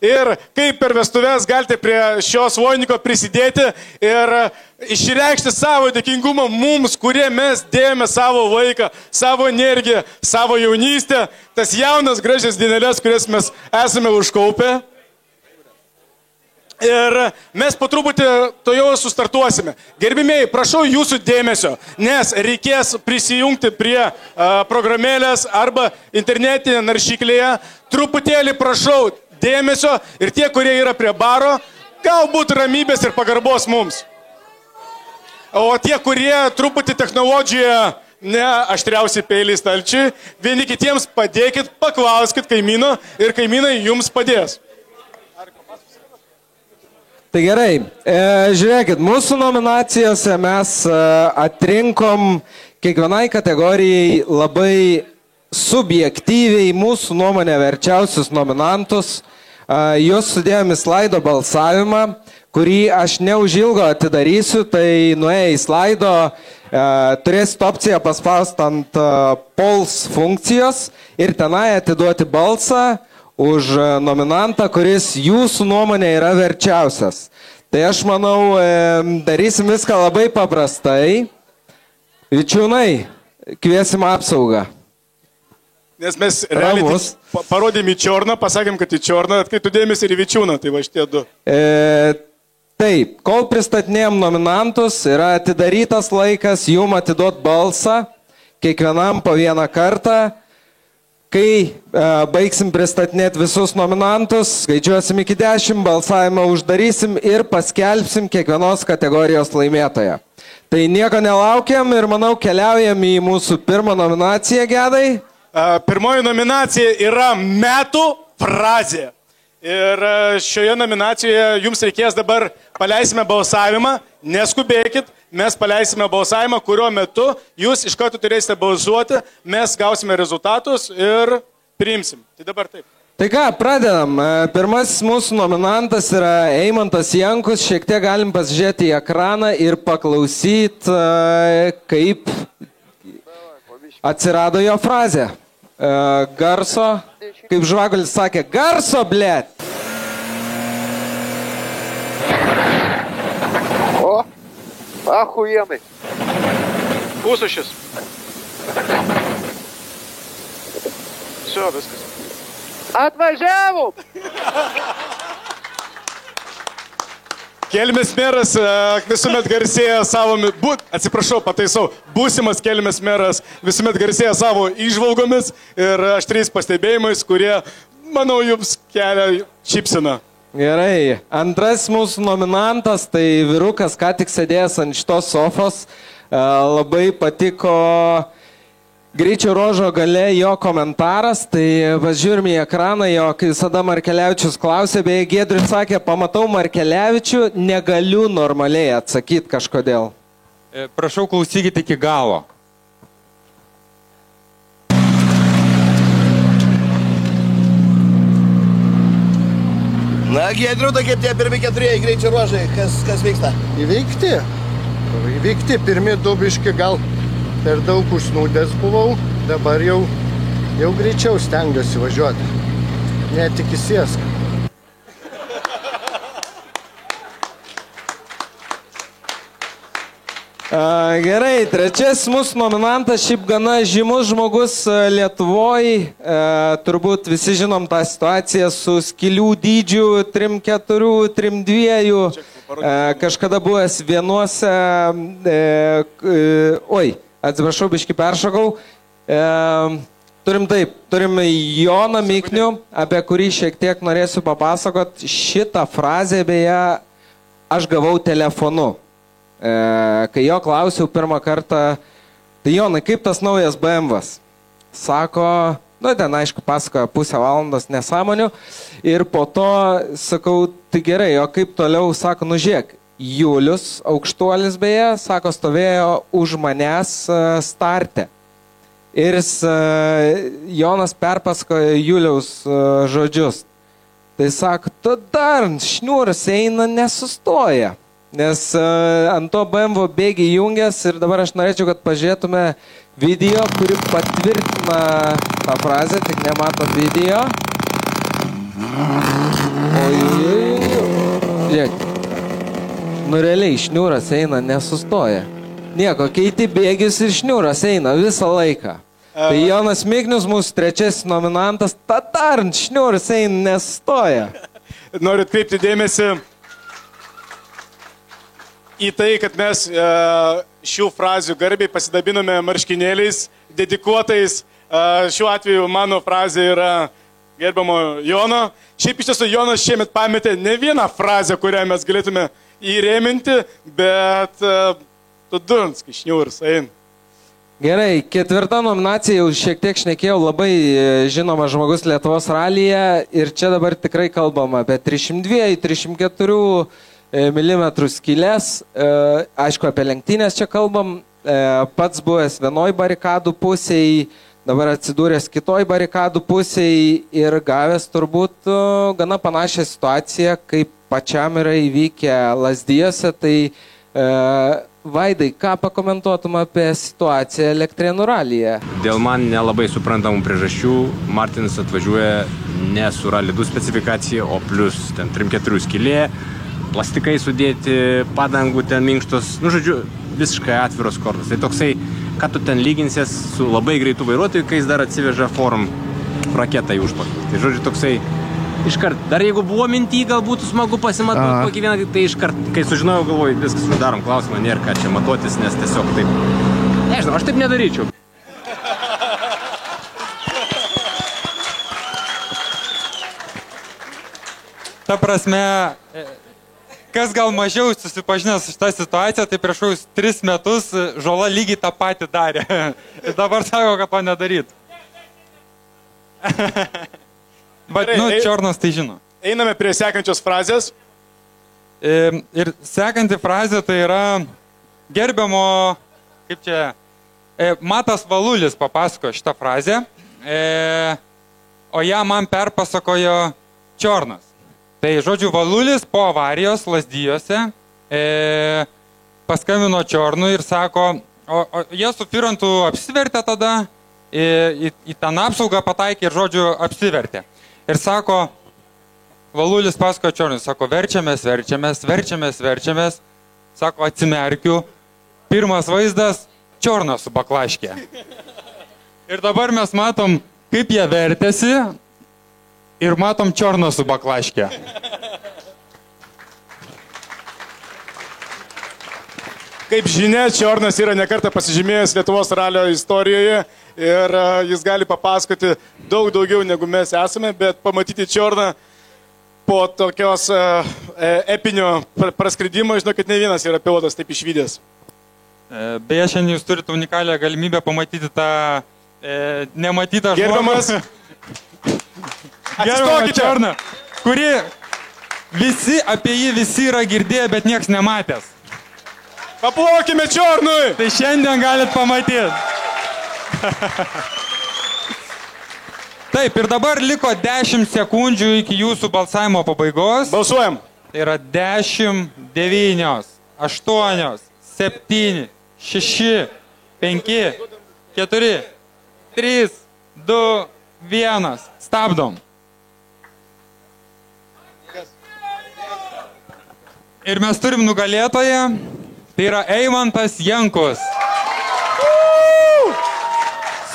Ir kaip per vestuves galite prie šio svojniko prisidėti ir išreikšti savo dėkingumą mums, kurie mes dėjome savo laiką, savo energiją, savo jaunystę, tas jaunas gražias dienelės, kurias mes esame užkaupę. Ir mes po truputį to jau sustartuosime. Gerbimieji, prašau jūsų dėmesio, nes reikės prisijungti prie programėlės arba internetinė naršyklėje. Truputėlį prašau dėmesio ir tie, kurie yra prie baro, galbūt ramybės ir pagarbos mums. O tie, kurie truputį technologiją ne aštriausiai peiliai stalčiai, vieni kitiems padėkit, paklauskit kaimyno ir kaimynai jums padės. Tai gerai, žiūrėkit, mūsų nominacijose mes atrinkom kiekvienai kategorijai labai subjektyviai mūsų nuomonę verčiausius nominantus. Juos sudėjom į slaido balsavimą, kurį aš neužilgo atidarysiu, tai nuėję į slaido turėsit opciją paspausti ant polls funkcijos ir tenai atiduoti balsą už nominantą, kuris jūsų nuomonė yra verčiausias. Tai aš manau, darysim viską labai paprastai. Vičiūnai, kviesim apsaugą. Nes mes realiai parodėm į čiorną, pasakėm, kad į čiorną, atkreipiu dėmesį ir į Vičiūną, tai va šitie du. Taip, kol pristatinėjom nominantus, yra atidarytas laikas jum atiduot balsą, kiekvienam po vieną kartą. Kai baigsim pristatinėti visus nominantus, skaičiuosim iki 10, balsavimą uždarysim ir paskelbsim kiekvienos kategorijos laimėtoją. Tai nieko nelaukiam ir, manau, keliaujam į mūsų pirmą nominaciją, Gedai. Pirmoji nominacija yra metų frazė. Ir šioje nominacijoje jums reikės dabar paleisime balsavimą, neskubėkit. Mes paleisime balsavimą, kurio metu jūs iš karto turėsite balsuoti, mes gausime rezultatus ir priimsim. Tai dabar taip. Tai ką, pradedam. Pirmasis mūsų nominantas yra Eimantas Jankus. Šiek tiek galim pasižiūrėti į ekraną ir paklausyti, kaip atsirado jo frazė. Garso, kaip Žvagulis sakė, garso, blėt! Охуенный. Pusūšis. Все, viskas. Atvažiavom! Kelmės meras visuomet garsėja savo, būsimas Kelmės meras visuomet garsėja savo įžvalgomis ir aštriais pastebėjimais, kurie, manau, jums kelia šypseną. Gerai, antras mūsų nominantas, tai vyrukas, ką tik sėdėjęs ant šitos sofos, labai patiko Greičio ruožo gale jo komentaras, tai važiuojam į ekraną, jo, kai visada Markelevičius klausė, beje, Giedrius sakė, pamatau Markelevičių, negaliu normaliai atsakyti kažkodėl. Prašau, klausykite iki galo. Na, Giedriu, tai kaip tie pirmi 4 greičio ruožai, kas vyksta? Įveikti, pirmi 2 biški gal per daug užsnūdęs buvau, dabar jau greičiau stengiuosi važiuoti, net tik įsėsk. Gerai, trečias mūsų nominantas, šiaip gana žymus žmogus Lietuvoje, turbūt visi žinom tą situaciją su skilių dydžiu 3-4, 3-2, kažkada buvęs vienuose, atsiprašau, biškį peršokau. Turim Joną Miknių, apie kurį šiek tiek norėsiu papasakot. Šitą frazę, beje, aš gavau telefonu. Kai jo klausiau pirmą kartą, tai Jonai, kaip tas naujas BMW-vas? Sako, ten aišku pasakoja pusę valandos nesąmonių. Ir po to sakau, tai gerai, o kaip toliau? Sako, žiūrėk. Julius, aukštuolis beje, sako, stovėjo už manęs starte. Ir Jonas perpasakojo Juliaus žodžius. Tai sako, tu dar šniūras eina, nesustoja. Nes ant to BMW bėgi jungias ir dabar aš norėčiau, kad pažiūrėtume video, kuri patvirtina tą frazę, tik nematom video. Žiūrėk. Realiai šniūras eina, nesustoja. Nieko, keiti bėgius ir šniūras eina visą laiką. Tai Jonas Miknius, mūsų trečiasis nominantas, dar šniūras eina, nesustoja. Noriu atkreipti dėmesį į tai, kad mes šių frazių garbiai pasidabinome marškinėliais, dedikuotais. Šiuo atveju mano frazė yra gerbiamo Jono. Šiaip iš tiesų Jonas šiemet pametė ne vieną frazę, kurią mes galėtume įrėminti, bet tu Dunski šniūras eina. Gerai, ketvirta nominacija, jau šiek tiek šnekėjau, labai žinomas žmogus Lietuvos ralyje ir čia dabar tikrai kalbam apie 302-304 mm skylės, aišku, apie lenktynės čia kalbam, pats buvęs vienoj barikadų pusėj, dabar atsidūręs kitoj barikadų pusėj ir gavęs turbūt gana panašią situaciją, kaip pačiam yra įvykę Lazdijose, tai Vaidai, ką pakomentuotum apie situaciją Elektrėnų ralyje? Dėl man nelabai suprantamų priežasčių Martinas atvažiuoja ne su Rally 2 specifikacija, o plus ten 3-4 skylė, plastikai sudėti, padangų ten minkštos, žodžiu, visiškai atviros kortos. Tai toksai, ką tu ten lyginsies su labai greitų vairuotojų, kai jis dar atsiveža Forum raketą į užpakalį. Tai žodžiu, toksai iškart, dar jeigu buvo minty, gal būtų smagu pasimatuoti kokį vieną, tai iškart, kai sužinojau, galvoju, viskas uždarom klausimą, nėra ką čia matuotis, nes tiesiog taip, nežinau, aš taip nedaryčiau. Ta prasme, kas gal mažiau susipažinęs su šitą situaciją, tai prieš 3 metus Žola lygiai tą patį darė. Ir dabar sako, kad to nedaryt. Bet, Čiornas tai žino. Einame prie sekančios frazės. Ir sekanti frazė tai yra gerbiamo, kaip čia, Matas Valulis papasako šitą frazę, o ją man perpasakojo Čiornas. Tai, žodžiu, Valulis po avarijos Lazdijose paskambino Čiornui ir sako, o jie su Firantu apsivertė tada, į tą apsaugą pataikė ir, žodžiu, apsivertė. Ir sako, Valulis pasakojo Čiornui, sako, verčiamės, sako, atsimerkiu, pirmas vaizdas, Čiornas su baklaškė. Ir dabar mes matom, kaip jie vertėsi ir matom Čiorną su baklaškė. Kaip žinia, Čiornas yra nekartą pasižymėjęs Lietuvos ralio istorijoje ir jis gali papasakoti daug daugiau negu mes esame, bet pamatyti Čiorną po tokios epinio praskridimo, žinau, kad ne vienas yra pilotas taip išvydęs. Beje, šiandien jūs turite unikalią galimybę pamatyti tą nematytą žmogų. Gerbiamą Čiorną, kurį apie jį visi yra girdėję, bet nieks nematęs. Paplokime Čiornui! Tai šiandien galit pamatyti. Taip, ir dabar liko 10 sekundžių iki jūsų balsavimo pabaigos. Balsuojam. Tai yra 10, 9, 8, 7, 6, 5, 4, 3, 2, 1. Stabdom. Ir mes turim nugalėtoją. Tai yra Eimantas Jankus.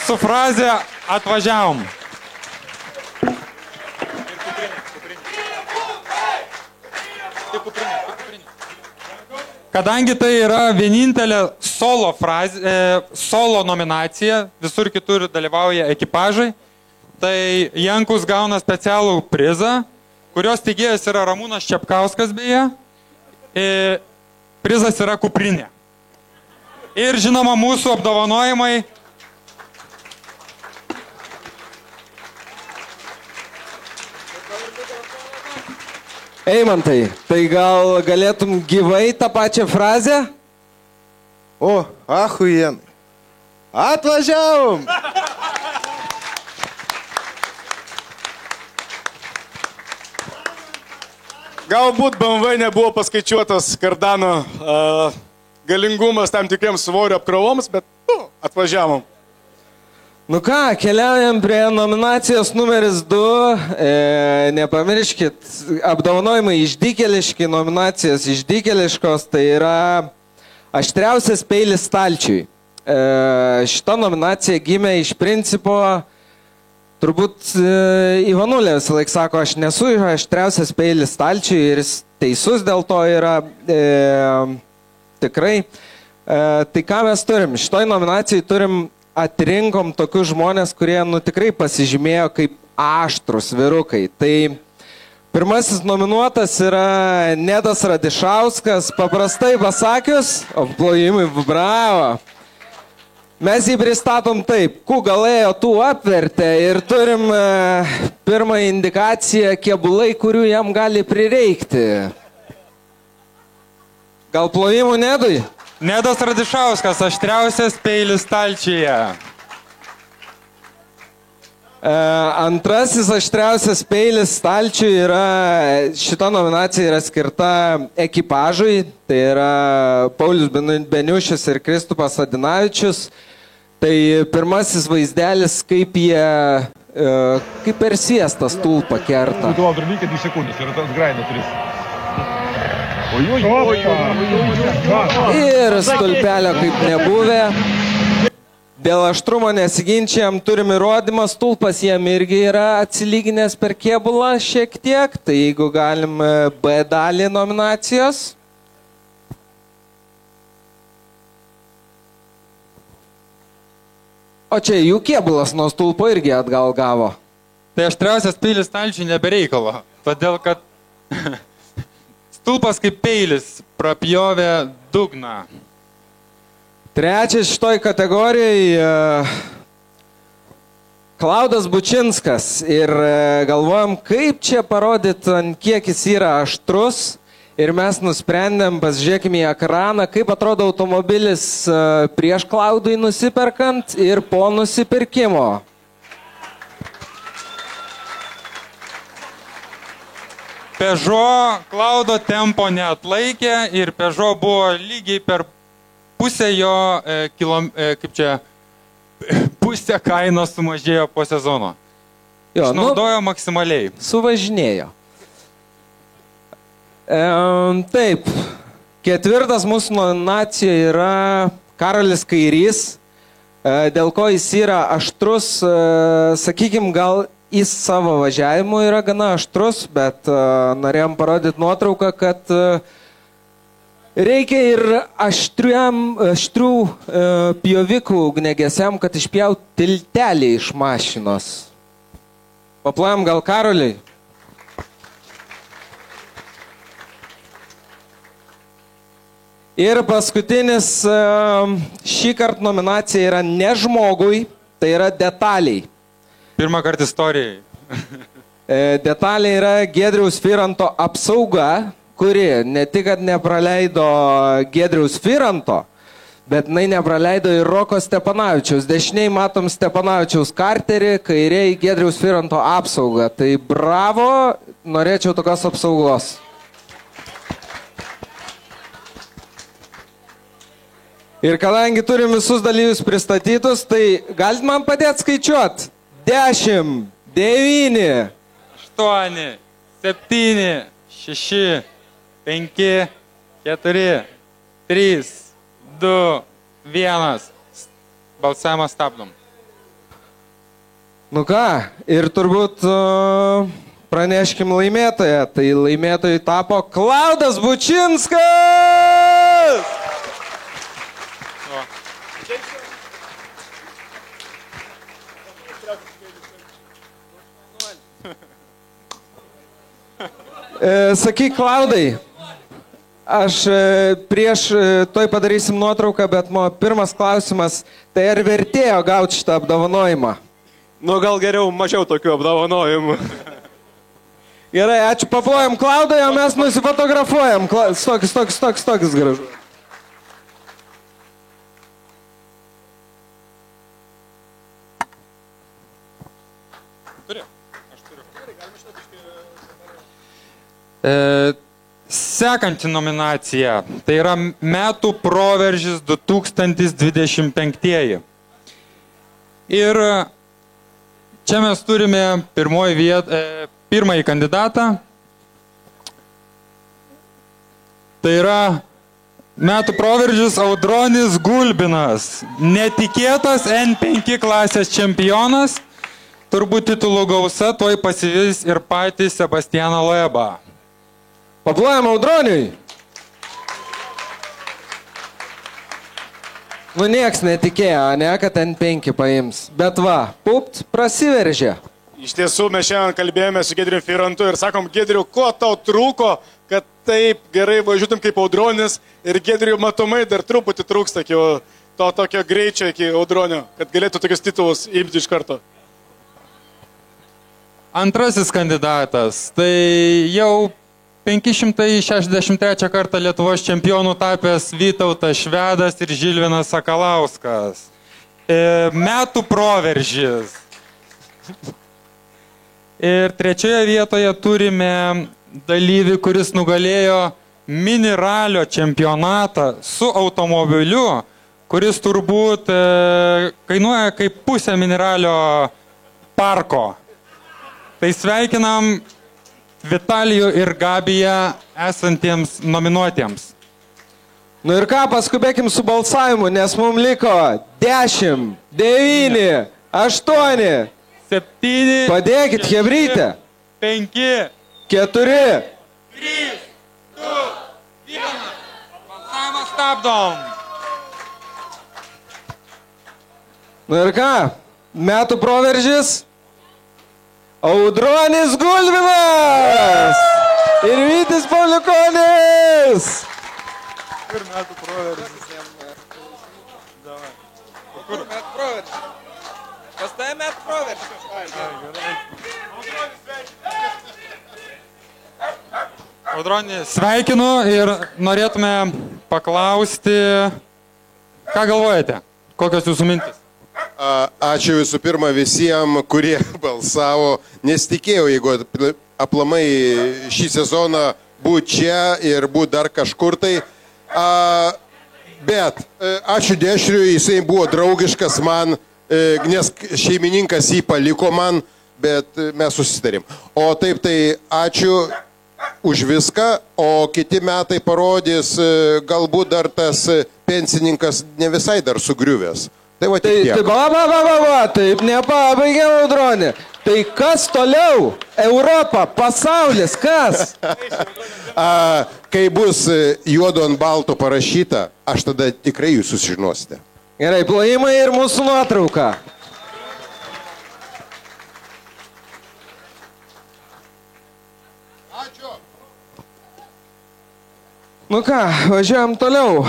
Su fraze atvažiavom. Kadangi tai yra vienintelė solo nominacija, visur kitur dalyvauja ekipažai, tai Jankus gauna specialų prizą, kurios steigėjas yra Ramūnas Čepkauskas beje. Prizas yra kuprinė. Ir žinoma, mūsų apdovanojimai. Eimantai, tai gal galėtum gyvai tą pačią frazę? O, ahujen. Atvažiavom! Galbūt BMW nebuvo paskaičiuotas kardano galingumas tam tikriems svorio apkrovoms, bet atvažiavom. Nu ką, keliaujam prie nominacijos numeris 2. Nepamirškit, apdovanojimai išdykėliški, nominacijos išdykėliškos, tai yra aštriausias peilis stalčiui. Šita nominacija gimė iš principo. Turbūt Ivanulė visą laik sako, aš nesu aštriausias peilis stalčiui ir jis teisus dėl to yra tikrai. Tai ką mes turim? Šitoj nominacijai atrinkom tokius žmonės, kurie tikrai pasižymėjo kaip aštrus vyrukai. Tai pirmasis nominuotas yra Nedas Radišauskas, paprastai pasakius, plojimai, bravo. Mes jį pristatom taip, ku galėjo tų apvertė ir turim pirmą indikaciją kėbulai, kurių jam gali prireikti. Gal plojimų Nedui? Nedas Radišauskas, aštriausias peilis stalčiuje. Antrasis aštriausias peilis stalčiui yra, šita nominacija yra skirta ekipažui, tai yra Paulius Beniušis ir Kristupas Adinavičius. Tai pirmasis vaizdelis, kaip jie, kaip per siestą stulpą kerta. Ir stulpelio kaip nebuvę. Dėl aštrumo nesiginčiam, turim įrodymą, stulpas jam irgi yra atsilyginęs per kėbulą šiek tiek, tai jeigu galim B dalį nominacijos. O čia jų kėbulas nuo stulpo irgi atgal gavo. Tai aštriausias peilis stalčiui nebereikalo, todėl kad stulpas kaip peilis prapjovė dugną. Trečias šitoj kategorijai Klaudas Bučinskas ir galvojam, kaip čia parodyti, ant kiek jis yra aštrus. Ir mes nusprendėm, pasižiūrėkime į ekraną, kaip atrodo automobilis prieš Klaudui nusiperkant ir po nusipirkimo. Peugeot Klaudo tempo neatlaikė ir Peugeot buvo lygiai per pusę jo, pusę kainos sumažėjo po sezono. Išnaudojo maksimaliai. Suvažinėjo. Taip, ketvirtas mūsų nominacijoje yra Karolis Kairys, dėl ko jis yra aštrus, sakykime, gal jis savo važiavimu yra gana aštrus, bet norėjom parodyti nuotrauką, kad Reikia ir aštrių pjovikų ugniagesiam, kad išpjaut tiltelį iš mašinos. Paplojam gal Karoliai? Ir paskutinis šį kartą nominacija yra ne žmogui, tai yra detaliai. Pirmą kartą istorijai. Detalė yra Giedriaus Firanto apsauga, kuri ne tik, kad nepraleido Giedriaus Firanto, bet jinai nepraleido ir Roko Stepanavičiaus. Dešiniai matom Stepanavičiaus karterį, kairiai Giedriaus Firanto apsaugą. Tai bravo, norėčiau tokios apsaugos. Ir kadangi turim visus dalyvius pristatytus, tai galit man padėti skaičiuot? 10, 9, 8, 7, 6, 5, 4, 3, 2, 1. Balsavimą stabdom. Nu ką, ir turbūt praneškim laimėtoją. Tai laimėtojai tapo Klaudas Bučinskas! Sakyk, Klaudai, aš prieš toj padarysim nuotrauką, bet mano pirmas klausimas, tai ar vertėjo gauti šitą apdovanojimą? Nu, gal geriau mažiau tokių apdovanojimų. Gerai, ačiū, paplojam Klaudai, o mes nusifotografuojam. Stokis gražu. Sekanti nominacija, tai yra metų proveržis 2025. Ir čia mes turime pirmąjį kandidatą. Tai yra metų proveržis Audronis Gulbinas. Netikėtas N5 klasės čempionas. Turbūt titulų gausa tuoj pasivys ir patį Sebastianą Loebą. Paplojam Audroniui. Nu, nieks netikėjo, ne, kad N5 paims. Bet va, pupt, prasiveržė. Iš tiesų, mes šiandien kalbėjome su Giedriu Firantu ir sakom, Giedriu, ko tau trūko, kad taip gerai važiuotum kaip Audronis, ir Giedriu matomai dar truputį trūksta to tokio greičio iki Audronio, kad galėtų tokius titulus imti iš karto. Antrasis kandidatas, tai jau 563 kartą Lietuvos čempionų tapęs Vytautas Švedas ir Žilvinas Sakalauskas. Metų proveržis. Ir trečioje vietoje turime dalyvį, kuris nugalėjo mini ralio čempionatą su automobiliu, kuris turbūt kainuoja kaip pusę mini ralio parko. Tai sveikinam Vitalijų ir Gabiją esantiems nominuotiems. Nu ir ką, paskubėkim su balsavimu, nes mums liko 10, 9, 8, 7, padėkit, hebrytė. 5, 4, 3, 2, 1. Balsavimą stabdom. Nu ir ką, metų proveržis Audronis Gulbinas ir Vytis Pauliukonis. Kur metų proveržis? Kur metų proveržis? Kas tai metų proveržis? Audronį sveikinu ir norėtume paklausti, ką galvojate, kokios jūsų mintis? Ačiū visų pirma visiems, kurie balsavo. Nesitikėjau, jeigu aplamai šį sezoną būt čia ir būt dar kažkur tai. Bet ačiū Dešriui, jisai buvo draugiškas man, nes šeimininkas jį paliko man, bet mes susitarėm. O taip tai ačiū už viską, o kiti metai parodys, galbūt dar tas pensininkas ne visai dar sugriuvęs. Tai va, tik tiek. Taip nepabaigėm, Audronį. Tai kas toliau? Europa, pasaulis, kas? Kai bus juodo ant balto parašyta, aš tada tikrai jūs susižinosite. Gerai, plojimai ir mūsų nuotrauka. Nu ką, važiuojam toliau.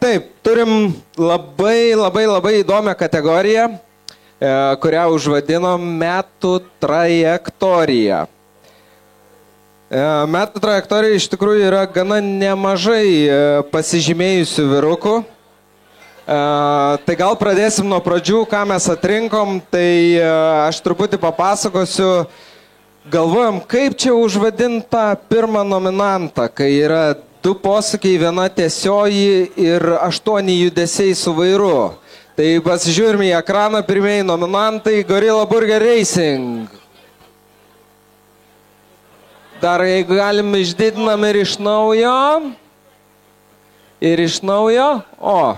Taip, turim labai įdomią kategoriją, kurią užvadinom metų trajektorija. Metų trajektorija iš tikrųjų yra gana nemažai pasižymėjusių vyrukų. Tai gal pradėsim nuo pradžių, ką mes atrinkom, tai aš truputį papasakosiu. Galvojom, kaip čia užvadinta pirmą nominantą, kai yra 2 posūkiai, 1 tiesioji ir 8 judesiai su vairu. Tai pasižiūrime į ekraną, pirmieji nominantai Gorilla Burger Racing. Dar jeigu galim išdidinam ir iš naujo. Ir iš naujo. O.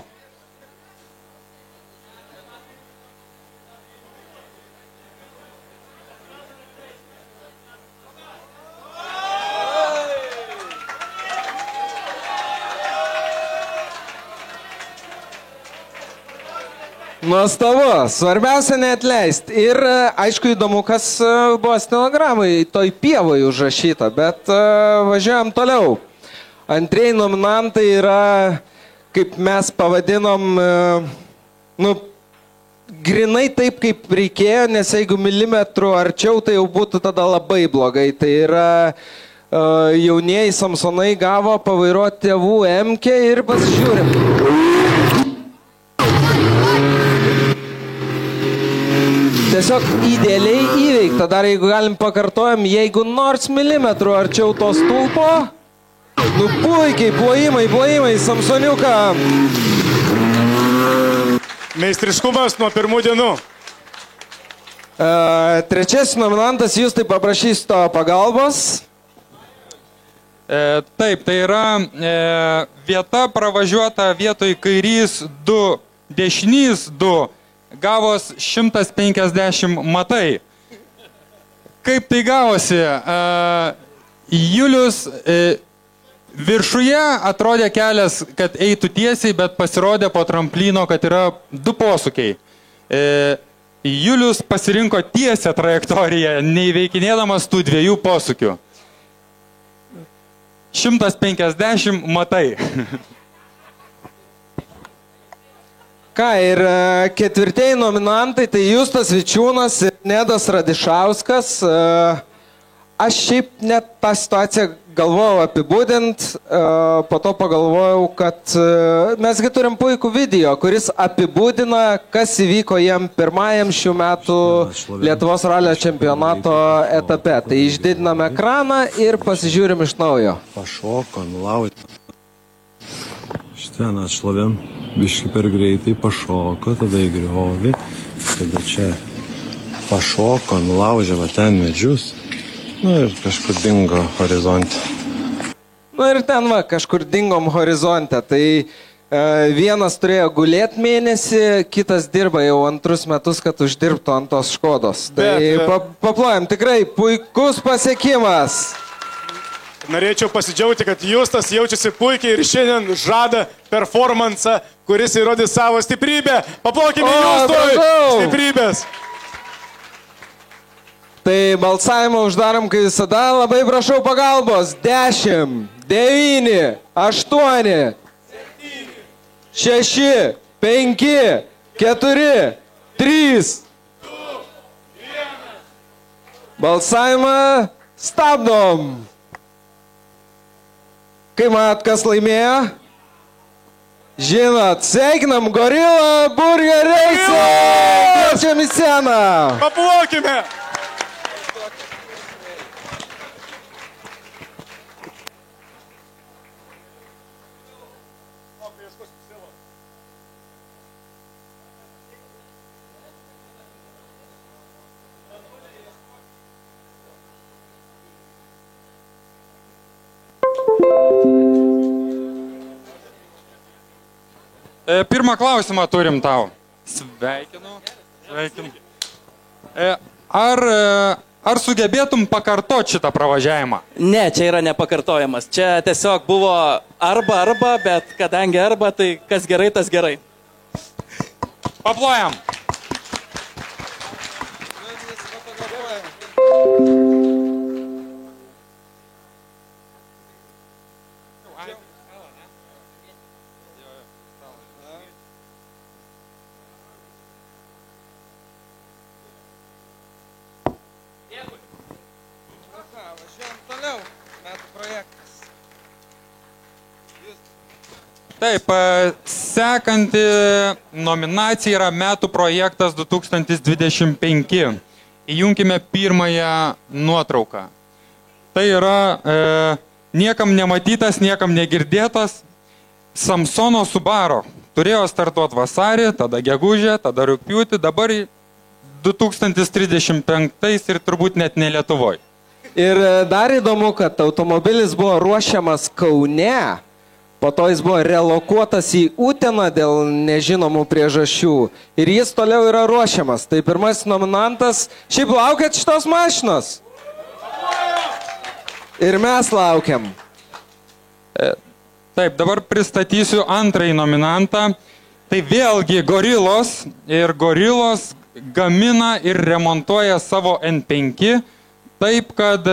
Nuostabu, svarbiausia neatleisti. Ir aišku įdomu, kas buvo stenogramai toj pievoj užrašyta, bet važiuojam toliau. Antrieji nominantai yra, kaip mes pavadinom, grinai taip, kaip reikėjo, nes jeigu milimetrų arčiau, tai jau būtų tada labai blogai. Tai yra jaunieji Samsonai gavo pavairuoti tėvų M-kę ir pasižiūrim. Tiesiog idealiai įveikta. Dar jeigu galim pakartojam, jeigu nors milimetrų arčiau to stulpo, nu puikiai, plojimai, Samsoniuką. Meistriškumas nuo pirmų dienų. Trečiasis nominantas, jūs tai paprašys to pagalbos. Taip, tai yra vieta pravažiuota vietoj kairys 2, dešinys 2. Gavos 150 matai. Kaip tai gavosi? Julius viršuje atrodė kelias, kad eitų tiesiai, bet pasirodė po tramplino, kad yra 2 posūkiai. Julius pasirinko tiesią trajektoriją, neįveikinėdamas tų 2 posūkių. 150 matai. Ką, ir ketvirtieji nominantai, tai Justas Vičiūnas ir Nedas Radišauskas. Aš šiaip net tą situaciją galvojau apibūdint, po to pagalvojau, kad mesgi turim puikų video, kuris apibūdina, kas įvyko jam pirmajam šių metų Lietuvos ralio čempionato etape. Tai išdidiname ekraną ir pasižiūrim iš naujo. Pašoko, nulauti. Šitą atšlovėm, biškai per greitai pašoko, tada į griovį, tada čia pašoko, nulaužė va ten medžius, nu ir kažkur dingo horizonte. Nu ir ten va, kažkur dingom horizonte, tai vienas turėjo gulėti mėnesį, kitas dirba jau 2 metus, kad uždirbtų ant tos Škodos. Tai paplojam, tikrai puikus pasiekimas. Norėčiau pasidžiaugti, kad Justas jaučiasi puikiai ir šiandien žada performansą, kuris įrodys savo stiprybę. Paplokime Justui stiprybės. Tai balsavimą uždarom, kai visada. Labai prašau pagalbos. 10, 9, 8, 6, 5, 4, 3. Balsavimą stabdom. Kai mat, kas laimėjo? Žinot, sveikinam Gorilla Burger Racing! Kviečiam į sceną! Paplokime! Pirmą klausimą turim tau. Sveikinu. Ar sugebėtum pakartoti šitą pravažiavimą? Ne, čia yra nepakartojamas. Čia tiesiog buvo arba, bet kadangi arba, tai kas gerai, tas gerai. Paplojam. Taip, sekanti nominacija yra metų projektas 2025. Įjunkime pirmąją nuotrauką. Tai yra niekam nematytas, niekam negirdėtas Samsono Subaru. Turėjo startuoti vasarį, tada gegužę, tada rugpjūtį, dabar 2035 ir turbūt net ne Lietuvoje. Ir dar įdomu, kad automobilis buvo ruošiamas Kaune. Po to jis buvo relokuotas į Uteną dėl nežinomų priežasčių. Ir jis toliau yra ruošiamas. Tai pirmasis nominantas. Šiaip laukiat šitos mašinos? Ir mes laukiam. Taip, dabar pristatysiu antrąjį nominantą. Tai vėlgi Gorilos. Ir Gorilos gamina ir remontuoja savo N5. Taip, kad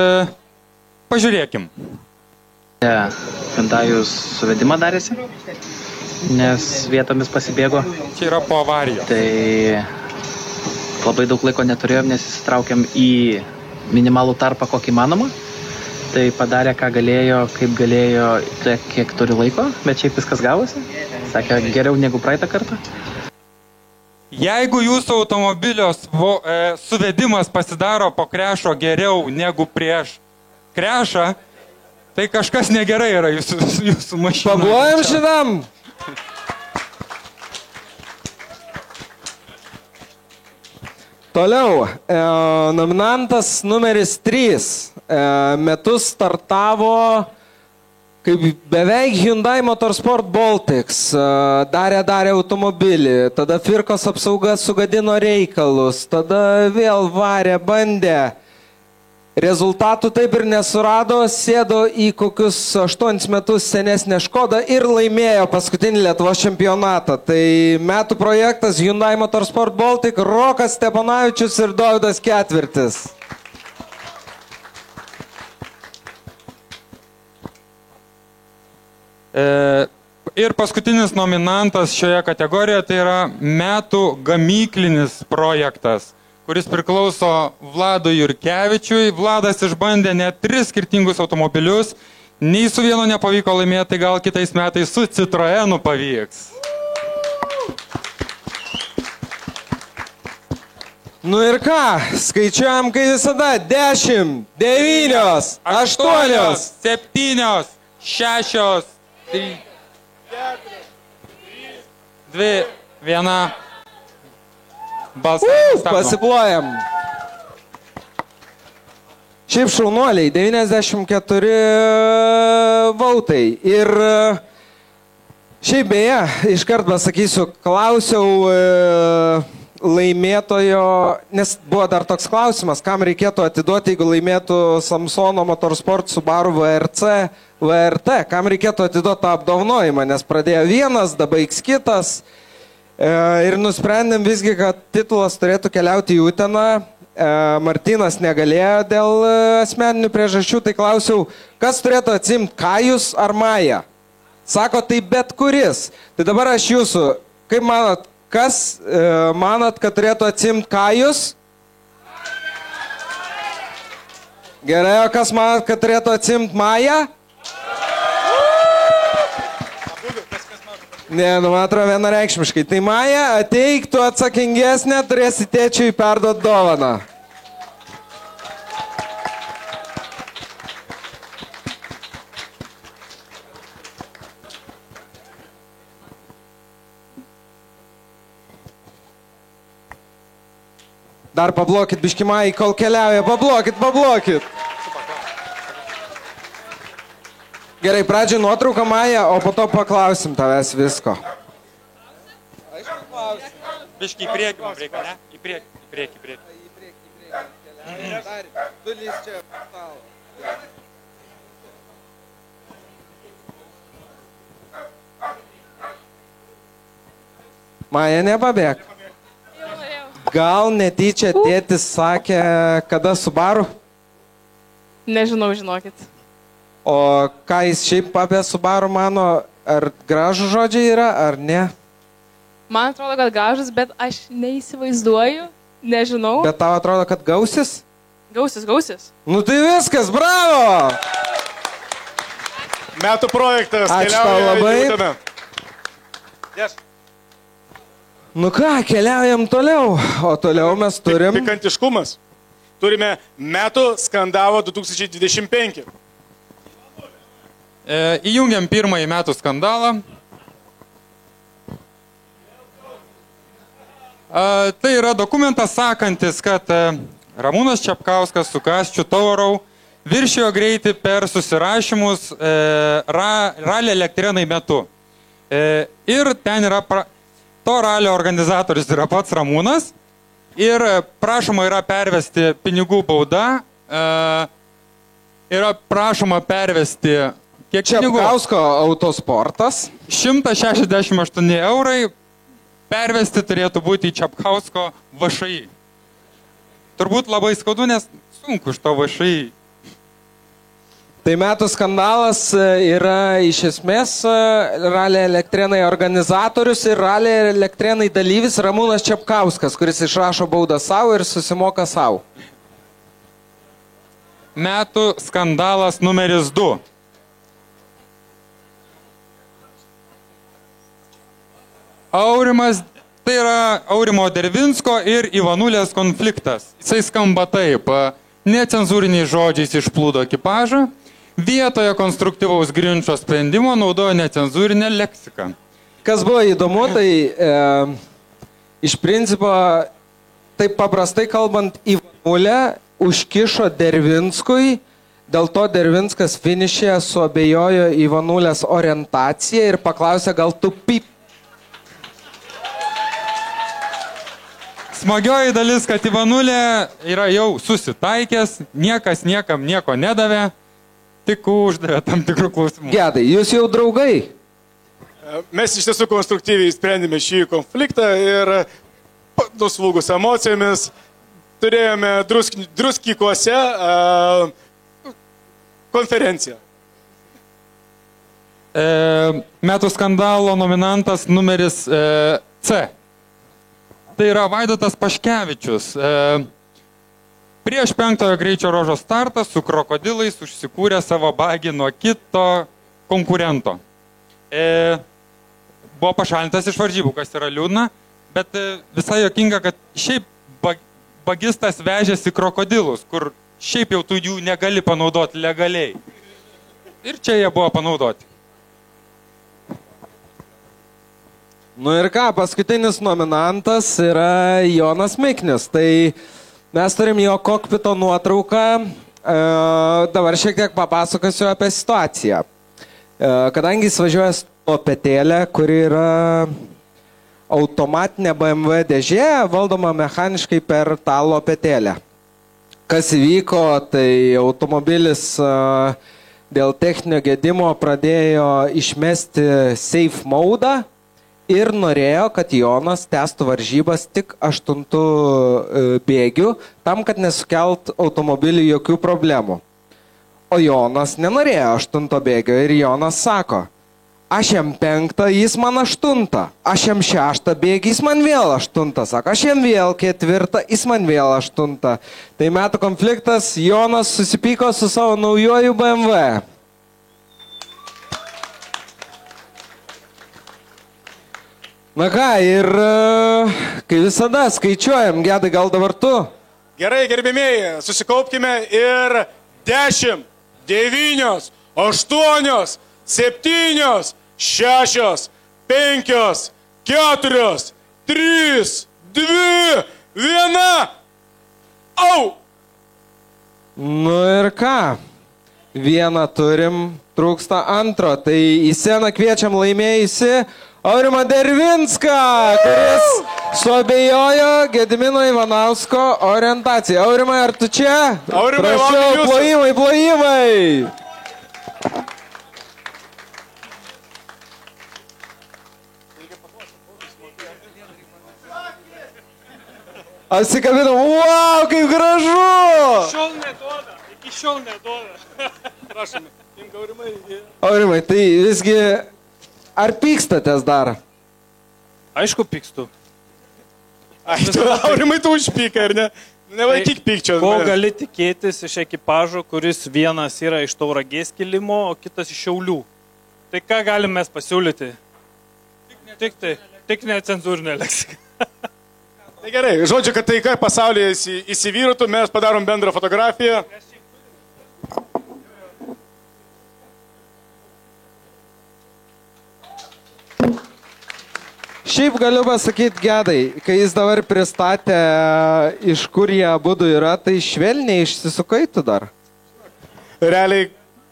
pažiūrėkim. Hyundai'us suvedimą darėsi, nes vietomis pasibėgo. Čia yra po avarijos. Tai labai daug laiko neturėjom, nes įsitraukėm į minimalų tarpą, kokį įmanoma. Tai padarė, ką galėjo, kaip galėjo, tiek, kiek turi laiko, bet šiaip viskas gavosi. Sakė, geriau negu praeitą kartą. Jeigu jūsų automobilio suvedimas pasidaro po krešo geriau negu prieš krešą, tai kažkas negerai yra jūsų mašina. Pablojam šitam. Toliau, nominantas numeris 3. Metus startavo kaip beveik Hyundai Motorsport Baltics. Darė automobilį, tada firkos apsauga sugadino reikalus, tada vėl varė, bandė. Rezultatų taip ir nesurado, sėdo į kokius 8 metus senesnę Škodą ir laimėjo paskutinį Lietuvos čempionatą. Tai metų projektas Hyundai Motorsport Baltic, Rokas Steponavičius ir Dovydas Ketvirtis. Ir paskutinis nominantas šioje kategorijoje tai yra metų gamyklinis projektas, kuris priklauso Vladui Jurkevičiui. Vladas išbandė net 3 skirtingus automobilius. Nei su vienu nepavyko laimėti, tai gal kitais metais su Citroenu pavyks. Nu ir ką, skaičiuojam kaip visada. 10, 9, 8, 7, 6, 3, 2, 1. Pasiplojam. Šiaip šaunuoliai, 94 vautai. Ir šiaip beje, iškart pasakysiu, klausiau laimėtojo, nes buvo dar toks klausimas, kam reikėtų atiduoti, jeigu laimėtų Samsono Motorsport Subaru VRT, kam reikėtų atiduoti tą apdovanojimą, nes pradėjo vienas, dabar baigs kitas. Ir nusprendėm visgi, kad titulas turėtų keliauti į Uteną. Martynas negalėjo dėl asmeninių priežasčių, tai klausiau, kas turėtų atsimti, Kajus ar Maja? Sako, tai bet kuris. Tai dabar aš jūsų, kaip manot, kas manot, kad turėtų atsimti Kajus? Gerai, o kas manot, kad turėtų atsimti Maja? Ne, nu, man atrodo vienareikšmiškai. Tai Maja, ateik, tu atsakingesnė, turėsi tėčiui perduoti dovaną. Dar pablokit, biški Majai, kol keliauja, pablokit. Gerai, pradžiai nuotrauką, Maja, o po to paklausim tavęs visko. Biški į priekį, man reikia, ne? Į priekį. Tu lys čia stalo. Maja, nepabėg. Gal netyčia tėtis sakė, kada Subaru? Nežinau, žinokit. O ką jis šiaip apie Subaru mano, ar gražų žodžiai yra, ar ne? Man atrodo, kad gražus, bet aš neįsivaizduoju, nežinau. Bet tau atrodo, kad gausis? Gausis. Nu tai viskas, bravo! Metų projektas. Ačiū tau labai. Yes. Nu ką, keliaujam toliau, o toliau mes turim... Pikantiškumas. Turime metų skandalo 2025. Įjungiam pirmąjį metų skandalą. Tai yra dokumentas sakantis, kad Ramūnas Čepkauskas su Kasčiu Taurau viršijo greitį per susirašymus ralio Elektrėnai metu. Ir ten yra... To ralio organizatorius yra pats Ramūnas ir prašoma yra pervesti pinigų bauda, yra prašoma pervesti kiek pinigų? Čepkausko autosportas. 168 eurai pervesti turėtų būti į Čepkausko VŠI. Turbūt labai skaudu, nes sunku iš to VŠI. Tai metų skandalas yra iš esmės ralio Elektrėnai organizatorius ir ralio Elektrėnai dalyvis Ramūnas Čepkauskas, kuris išrašo baudą savo ir susimoka savo. Metų skandalas numeris 2. Aurimas, tai yra Aurimo Dervinsko ir Ivanulės konfliktas. Jisai skamba taip, necenzūriniais žodžiais išplūdo ekipažą. Vietoje konstruktyvaus ginčo sprendimo naudojo necenzūrinę leksiką. Kas buvo įdomu, tai iš principo, taip paprastai kalbant, Ivanulė užkišo Dervinskui, dėl to Dervinskas finišėje suabejojo Ivanulės orientaciją ir paklausė, gal tu pip. Smagioji dalis, kad Ivanulė yra jau susitaikęs, niekas niekam nieko nedavė. Tik uždavė tam tikrų klausimų. Gedai, jūs jau draugai? Mes iš tiesų konstruktyviai sprendėme šį konfliktą ir nuslūgus emocijomis turėjome Druskikuose konferenciją. Metų skandalo nominantas numeris C. Tai yra Vaidotas Paškevičius. Prieš 5-ojo greičio ruožo startą su krokodilais užsikūrė savo bagį nuo kito konkurento. Buvo pašalintas iš varžybų, kas yra liūdna, bet visai juokinga, kad šiaip bagistas vežėsi krokodilus, kur šiaip jau tu jų negali panaudoti legaliai. Ir čia jie buvo panaudoti. Nu ir ką, paskutinis nominantas yra Jonas Miknius. Tai mes turim jo kokpito nuotrauką. Dabar šiek tiek papasakosiu apie situaciją. Kadangi jis važiuoja su lopetėlė, kuri yra automatinė BMW dėžė, valdoma mechaniškai per tą lopetėlę. Kas įvyko, tai automobilis dėl techninio gedimo pradėjo išmesti safe mode ir norėjo, kad Jonas tęstų varžybas tik 8 bėgių, tam, kad nesukelt automobilį jokių problemų. O Jonas nenorėjo 8 bėgio ir Jonas sako, aš jam 5, jis man 8, aš jam 6 bėgį, jis man vėl 8, sako, aš jam vėl 4, jis man vėl 8. Tai metų konfliktas, Jonas susipyko su savo naujoju BMW. Na ką, ir kai visada skaičiuojam, Gedai, gal dabar tu? Gerai, gerbėmėjai, susikaupkime ir 10, 9, 8, 7, 6, 5, 4, 3, 2, 1. Au! Nu ir ką? Vieną turim, trūksta antro. Tai į sceną kviečiam laimėjusi Aurimą Dervinską, kuris suabejojo Gedimino Ivanausko orientaciją. Aurimai, ar tu čia? Aurimai, prašau, plojimai. Atsikabinam, wow, kaip gražu! Iki šiol neduoda. Prašome, imk Aurimai. Aurimai, tai visgi, ar pykstatės dar? Aišku, pykstu. Aurimai, tu užpykai, ar ne? Nevaikyk pykčio. Ko gali tikėtis iš ekipažo, kuris vienas yra iš Tauragės kilimo, o kitas iš Šiaulių? Tai ką galim mes pasiūlyti? Tik necenzūrinė leksika. Tai gerai, žodžiu, kad taika pasaulyje įsivyrutų, mes padarom bendrą fotografiją. Šiaip galiu pasakyti, Gedai, kai jis dabar pristatė, iš kur jie abudu yra, tai švelniai išsisukai tu dar. Realiai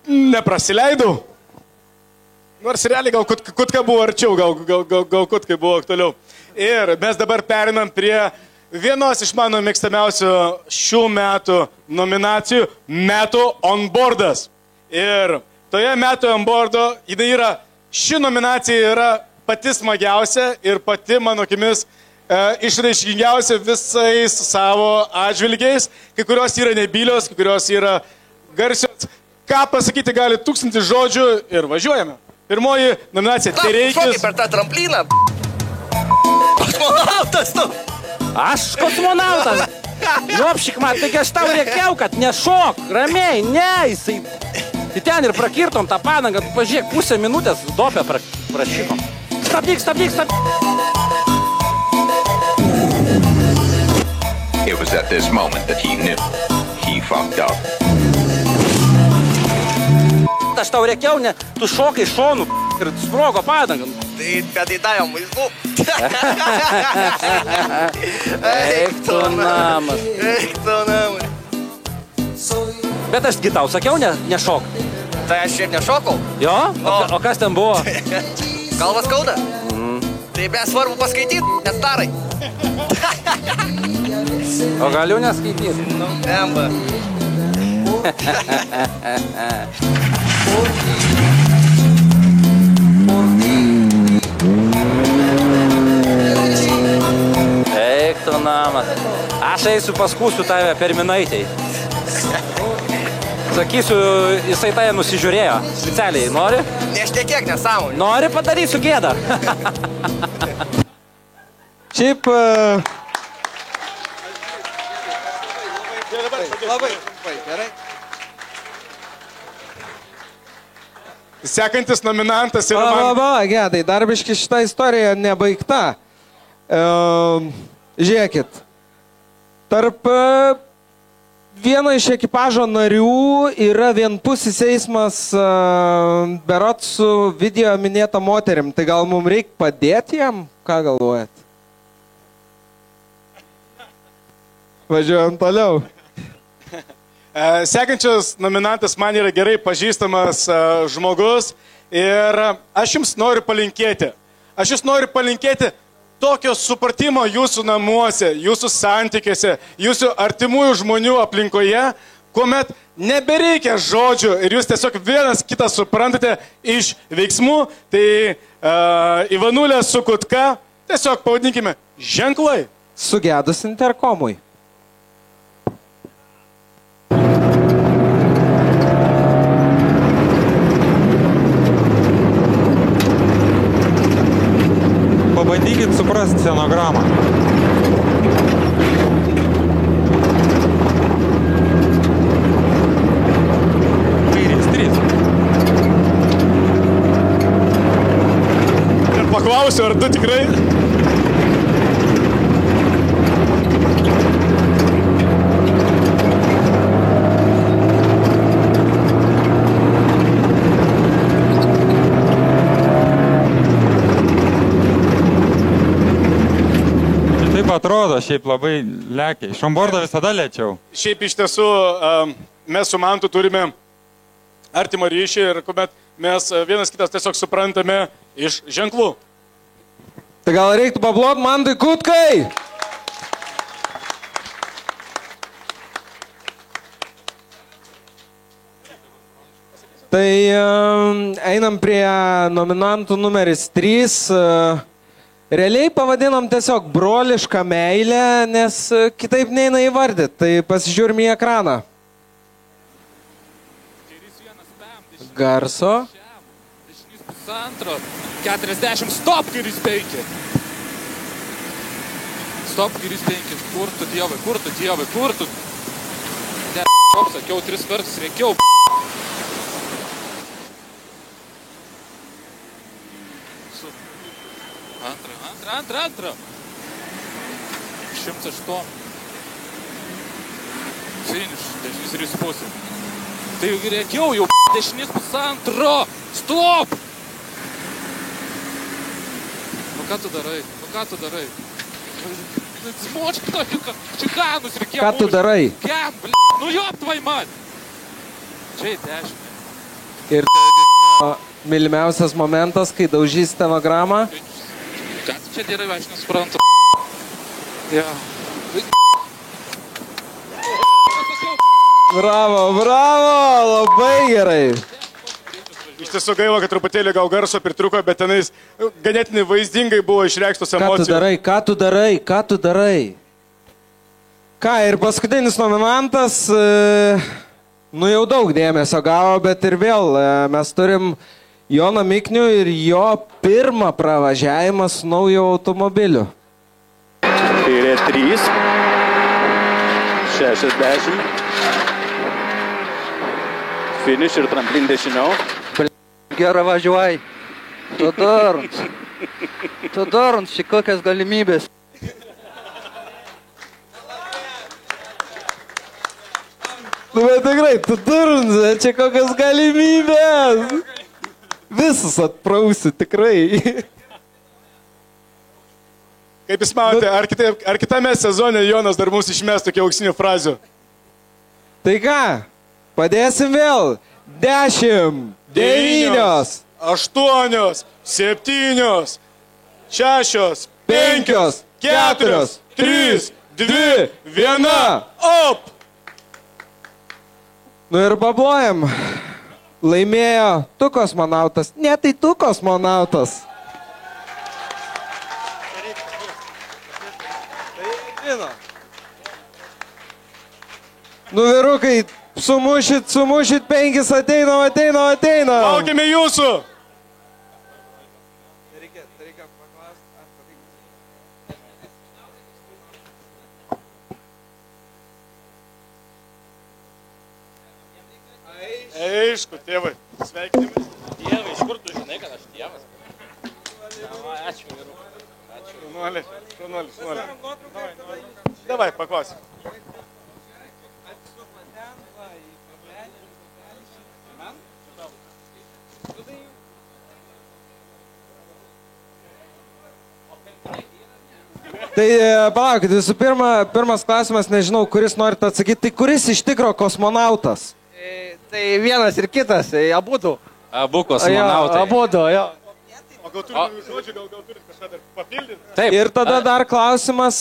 neprasileidau. Nors realiai gal kutka buvo arčiau, gal kutka buvo aktualiau. Ir mes dabar perinam prie vienos iš mano mėgstamiausių šių metų nominacijų – Metų onboardas. Ir toje Metų onboardo ši nominacija yra pati smagiausia ir pati, mano akimis, išraiškingiausia visais savo atžvilgiais. Kai kurios yra nebylios, kai kurios yra garsios. Ką pasakyti gali 1000 žodžių ir važiuojame. Pirmoji nominacija – Tereikis. Šokiai per tą tramplyną. Kosmonautas, tu! Aš kosmonautas! Jopšik, man, taigi aš tau rėkiau, kad nešok, ramiai, ne, jisai... Tai ten ir prakirtom tą padangą, pažiūrėk, pusę minutės dopę prašykom. Stabdyk! It was at this moment that he knew he fucked up. Aš tau rėkiau, ne, tu šokai šonu ir sprogo padangą. Tai kad įdajom vaizdų. Eik tu namas. Bet aš tau sakiau, nešok. Tai aš šiaip nešokau. Jo? O kas ten buvo? Galva skauda. Tai be svarbu paskaityti, nes tarai. O galiu neskaityti? Emba. Eik tu namas. Aš eisiu paskūsiu tave per minaitei. Sakysiu, jisai tave nusižiūrėjo. Specialiai, nori? Nešnekėk nesąmonį. Nori, padarysiu gėdą. Šiaip... Labai gerai. Sekantis nominantas yra man... Gedai, darbiški šitą istoriją nebaigta. Žiūrėkit, tarp vieno iš ekipažo narių yra vienpusis eismas berot su video minėta moterim. Tai gal mums reikia padėti jam? Ką galvojat? Važiuojam toliau. Sekančias nominantas man yra gerai pažįstamas žmogus ir aš jums noriu palinkėti. Aš jums noriu palinkėti tokio supratimo jūsų namuose, jūsų santykiuose, jūsų artimųjų žmonių aplinkoje, kuomet nebereikia žodžių ir jūs tiesiog vienas kitą suprantate iš veiksmų. Tai Ivanulė su Kutka, tiesiog pavadinkime ženklai. Sugedus interkomui. Pabandykit suprasti scenogramą. Kairys 3. Ir paklausiu, ar tu tikrai... Atrodo, šiaip labai lėkiai. Iš onboardo visada lėčiau. Šiaip iš tiesų mes su Mantu turime artimą ryšį ir kuomet mes vienas kitas tiesiog suprantame iš ženklų. Tai gal reiktų paplot Mantui Kutkai? Tai einam prie nominantų numeris 3. Realiai pavadinom tiesiog brolišką meilę, nes kitaip neina įvardyti. Tai pasižiūrim į ekraną. Garso. 40, stop, kairys 5. Stop, kairys 5. Kur tu, dievai, kur tu, dievai, kur tu? Ne, sakiau 3 kartus, reikiau. Antra. 108. Finish, dešinys pusė. Tai reikiau jau dešinys pusantro. Stop! Nu ką tu darai? Smočk to, čikanus reikėjo. Ką tu darai? Kem, nu jop tvai man. Čia 10. Ir mylimiausias momentas, kai daužys stenogramą. Ką tu čia darai, aš nesuprantu. Ja. Bravo, labai gerai. Iš tiesų gaila, kad truputėlį gal garso pritruko, bet tenais ganėtinai vaizdingai buvo išreikštos emocijos. Ką tu darai? Ką, ir paskutinis nominantas, nu jau daug dėmesio gavo, bet ir vėl mes turim Joną Miknių ir jo pirmą pravažiavimą su naujo automobiliu. Kairė 3, 60, finish ir tramplin dešiniau. Gerai važiuoji. Tu darant šį kokias galimybės. Nu, bet tikrai, tu darant, čia kokias galimybės. Visus atprausi, tikrai. Kaip jūs manote, ar kitame sezone Jonas dar mums išmes tokių auksinių frazių? Tai ką, padėsim vėl. 10, 9, 8, 7, 6, 5, 4, 3, 2, 1, op! Nu ir paplojam. Laimėjo tu kosmonautas. Ne, tai tu kosmonautas. Nu, vyrukai, sumušit 5, ateinam. Laukiame jūsų. Reikia paklausti, ar Aišku, tėvai, sveikinimai. Tėvai, iš kur tu žinai, kad aš tėvas? Ačiū, vyru. Šaunuolis. Davai, paklausim. Tai palaukit, visų pirmas klausimas, nežinau, kuris norit atsakyti, tai kuris iš tikro kosmonautas? Tai vienas ir kitas, abudu. Abu kosmonautai. Abudu, jo. O gal turite žodžių, gal turite kažką dar papildyti? Taip. Ir tada dar klausimas,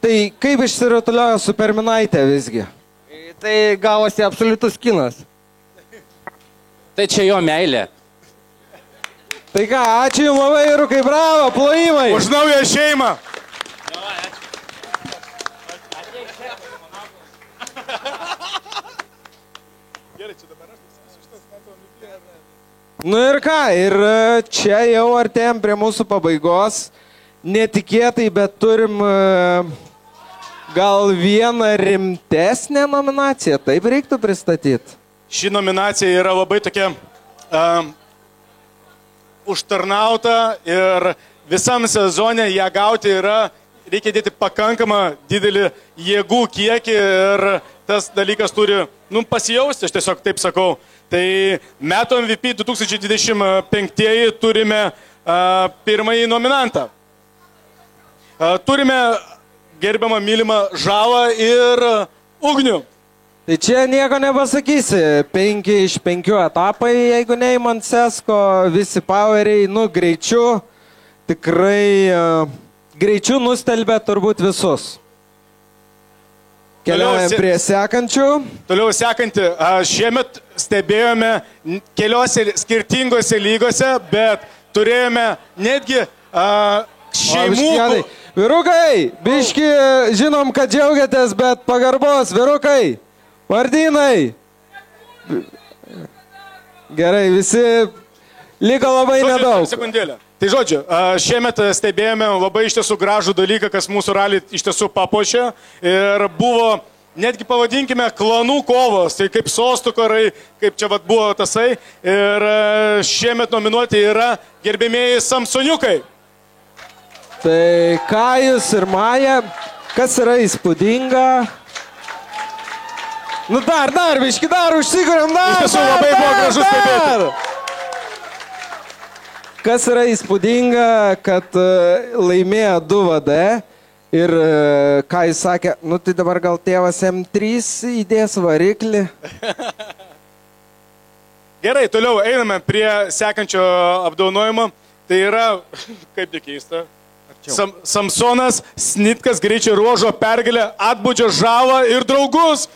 tai kaip išsirutuliojo Superminaitė visgi? Tai gavosi absoliutus kinas. Tai čia jo meilė. Tai ką, ačiū jums labai, vyrukai, bravo, plojimai. Už naują šeimą. Nu ir ką, ir čia jau artėjom prie mūsų pabaigos. Netikėtai, bet turim gal vieną rimtesnę nominaciją, taip reiktų pristatyti. Ši nominacija yra labai tokia užtarnauta ir visam sezone ją gauti reikia dėti pakankamą didelį jėgų kiekį ir tas dalykas turi pasijausti, aš tiesiog taip sakau. Tai metų MVP 2025 turime pirmąjį nominantą. Turime gerbiamą mylimą Žalą ir Ugnių. Tai čia nieko nepasakysi. 5 iš 5 etapai, jeigu neįmant Sesko, visi poweriai, greičiu. tikrai greičiu nustelbė turbūt visus. Keliaujame prie sekančių. Toliau sekanti. Šiemet stebėjome keliose skirtingose lygose, bet turėjome netgi šeimų. Vyrukai, biški, žinom, kad džiaugiatės, bet pagarbos, vyrukai, Martynai. Gerai, visi liko labai nedaug. Sekundėlę. Tai žodžiu, šiemet stebėjome labai iš tiesų gražų dalyką, kas mūsų ralį iš tiesų papuošė. Ir buvo, netgi pavadinkime, klanų kovos, tai kaip sostų karai, kaip čia vat buvo tasai. Ir šiemet nominuoti yra gerbėmėjai Samsoniukai. Tai Kajus ir Maja, kas yra įspūdinga. Nu dar, biški, dar užsikuriam, dar. Iš tiesų labai buvo gražu stebėti. Kas yra įspūdinga, kad laimėjo 2 VD ir ką jis sakė, nu tai dabar gal tėvas M3 įdės variklį. Gerai, toliau einame prie sekančio apdovanojimo. Tai yra, kaip tik keista, Samsonas Snitkas greičio ruožo pergalė atbaudžia žalą ir draugus.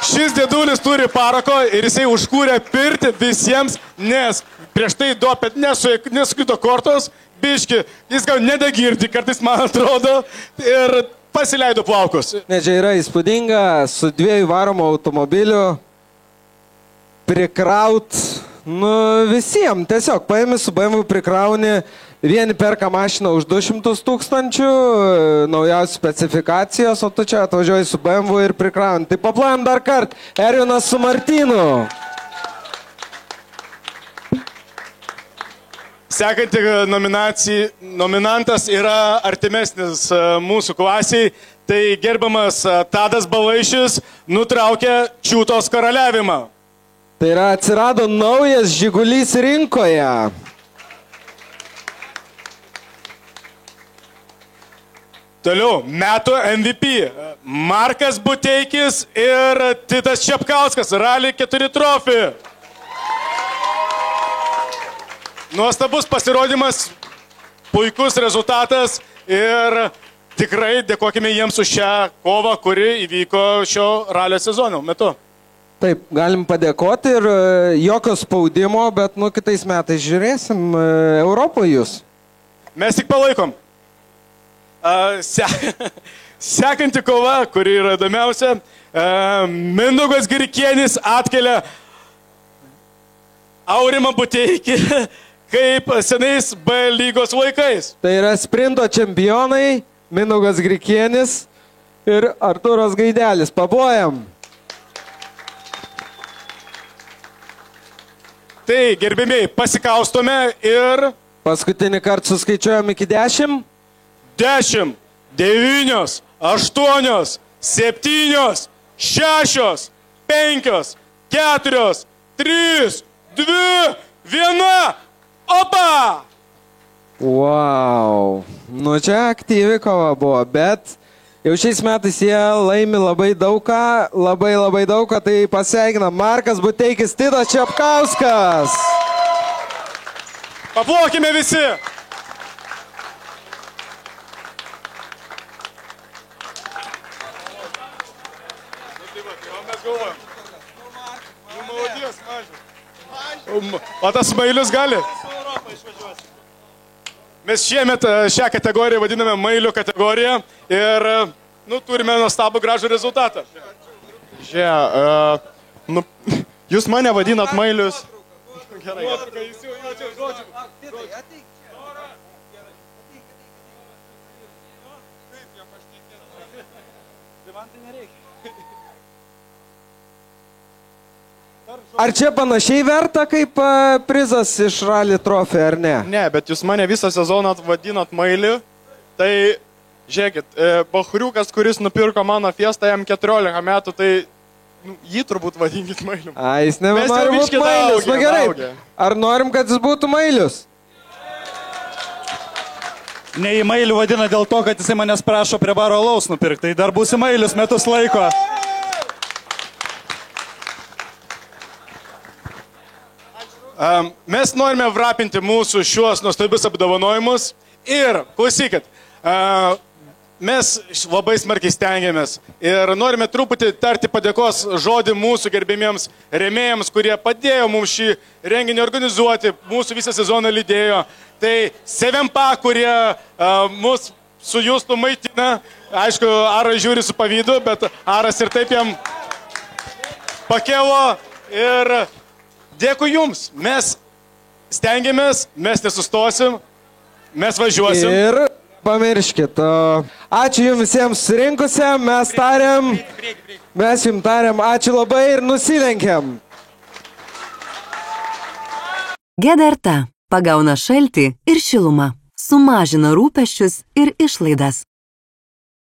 Šis dėdulis turi parako ir jisai užkūrė pirtį visiems, nes prieš tai duopėt nesukrito kortos, biški, jis gal nedagirdi, kartais man atrodo, ir pasileido plaukus. Ne, čia yra įspūdinga, su 2 varomų automobilių prikraut, nu visiems, tiesiog paėmė su BMW prikrauni, vieni perka mašiną už 200 000, naujausios specifikacijos, o tu čia atvažiuoji su BMW ir prikrauni. Tai paplojam dar kart, Ervinas su Martynu. Sekanti nominantas yra artimesnis mūsų klasiai, tai gerbiamas Tadas Balaišis nutraukė čiūtos karaliavimą. Tai yra atsirado naujas Žigulys rinkoje. Toliau, metų MVP Markas Buteikis ir Titas Čepkauskas, Rally 4 trofį. Nuostabus pasirodymas, puikus rezultatas ir tikrai dėkojame jiems už šią kovą, kuri įvyko šio ralio sezono metu. Taip, galim padėkoti ir jokio spaudimo, bet nu kitais metais žiūrėsim Europoje jūs. Mes tik palaikom. Sekanti kova, kuri yra įdomiausia, Mindaugas Girikienis atkelia Aurimą Buteikį kaip senais B lygos laikais. Tai yra sprinto čempionai Mindaugas Girikienis ir Artūras Gaidelis. Paplojam. Tai gerbėmiai, pasikaustome ir... Paskutinį kartą suskaičiuojam iki 10. 10, 9, 8, 7, 6, 5, 4, 3, 2, 1, opa! Wow, nu čia aktyvi kova buvo, bet jau šiais metais jie laimi labai daugą, labai daugą, tai pasveikina Markas Buteikis, Titas Čepkauskas. Paplokime visi! O tas mailius gali? Mes šiemet šią kategoriją vadiname mailių kategoriją ir turime nuostabų gražų rezultatą. Jūs mane vadinat mailius. Gerai. Ar čia panašiai verta kaip prizas iš Rally Trophy, ar ne? Ne, bet jūs mane visą sezoną vadinat mailiu. Tai, žiūrėkit, Bachriukas, kuris nupirko mano Fiestą, jam 14 metų, tai jį turbūt vadinkit mailiu. A, jis nebenori būti mailius. Na gerai, ar norim, kad jis būtų mailius? Ne į mailių vadina dėl to, kad jisai manęs prašo prie baro alaus nupirkti. Tai dar būsi mailius metus laiko. Mes norime vrapinti mūsų šiuos nuostabius apdovanojimus ir, klausykit, mes labai smarkiai stengiamės ir norime truputį tarti padėkos žodį mūsų gerbėmiems rėmėjams, kurie padėjo mums šį renginį organizuoti, mūsų visą sezoną lydėjo. Tai Sevempa, kurie mus su Justu maitina, aišku, Aras žiūri su pavydu, bet Aras ir taip jam pakelo ir dėkui jums, mes stengiamės, mes nesustosim, mes važiuosim. Ir pamirškit, ačiū jums visiems surinkusiam, mes jums tariam, ačiū labai ir nusilenkiam. Gederta pagauna šaltį ir šilumą, sumažina rūpesčius ir išlaidas.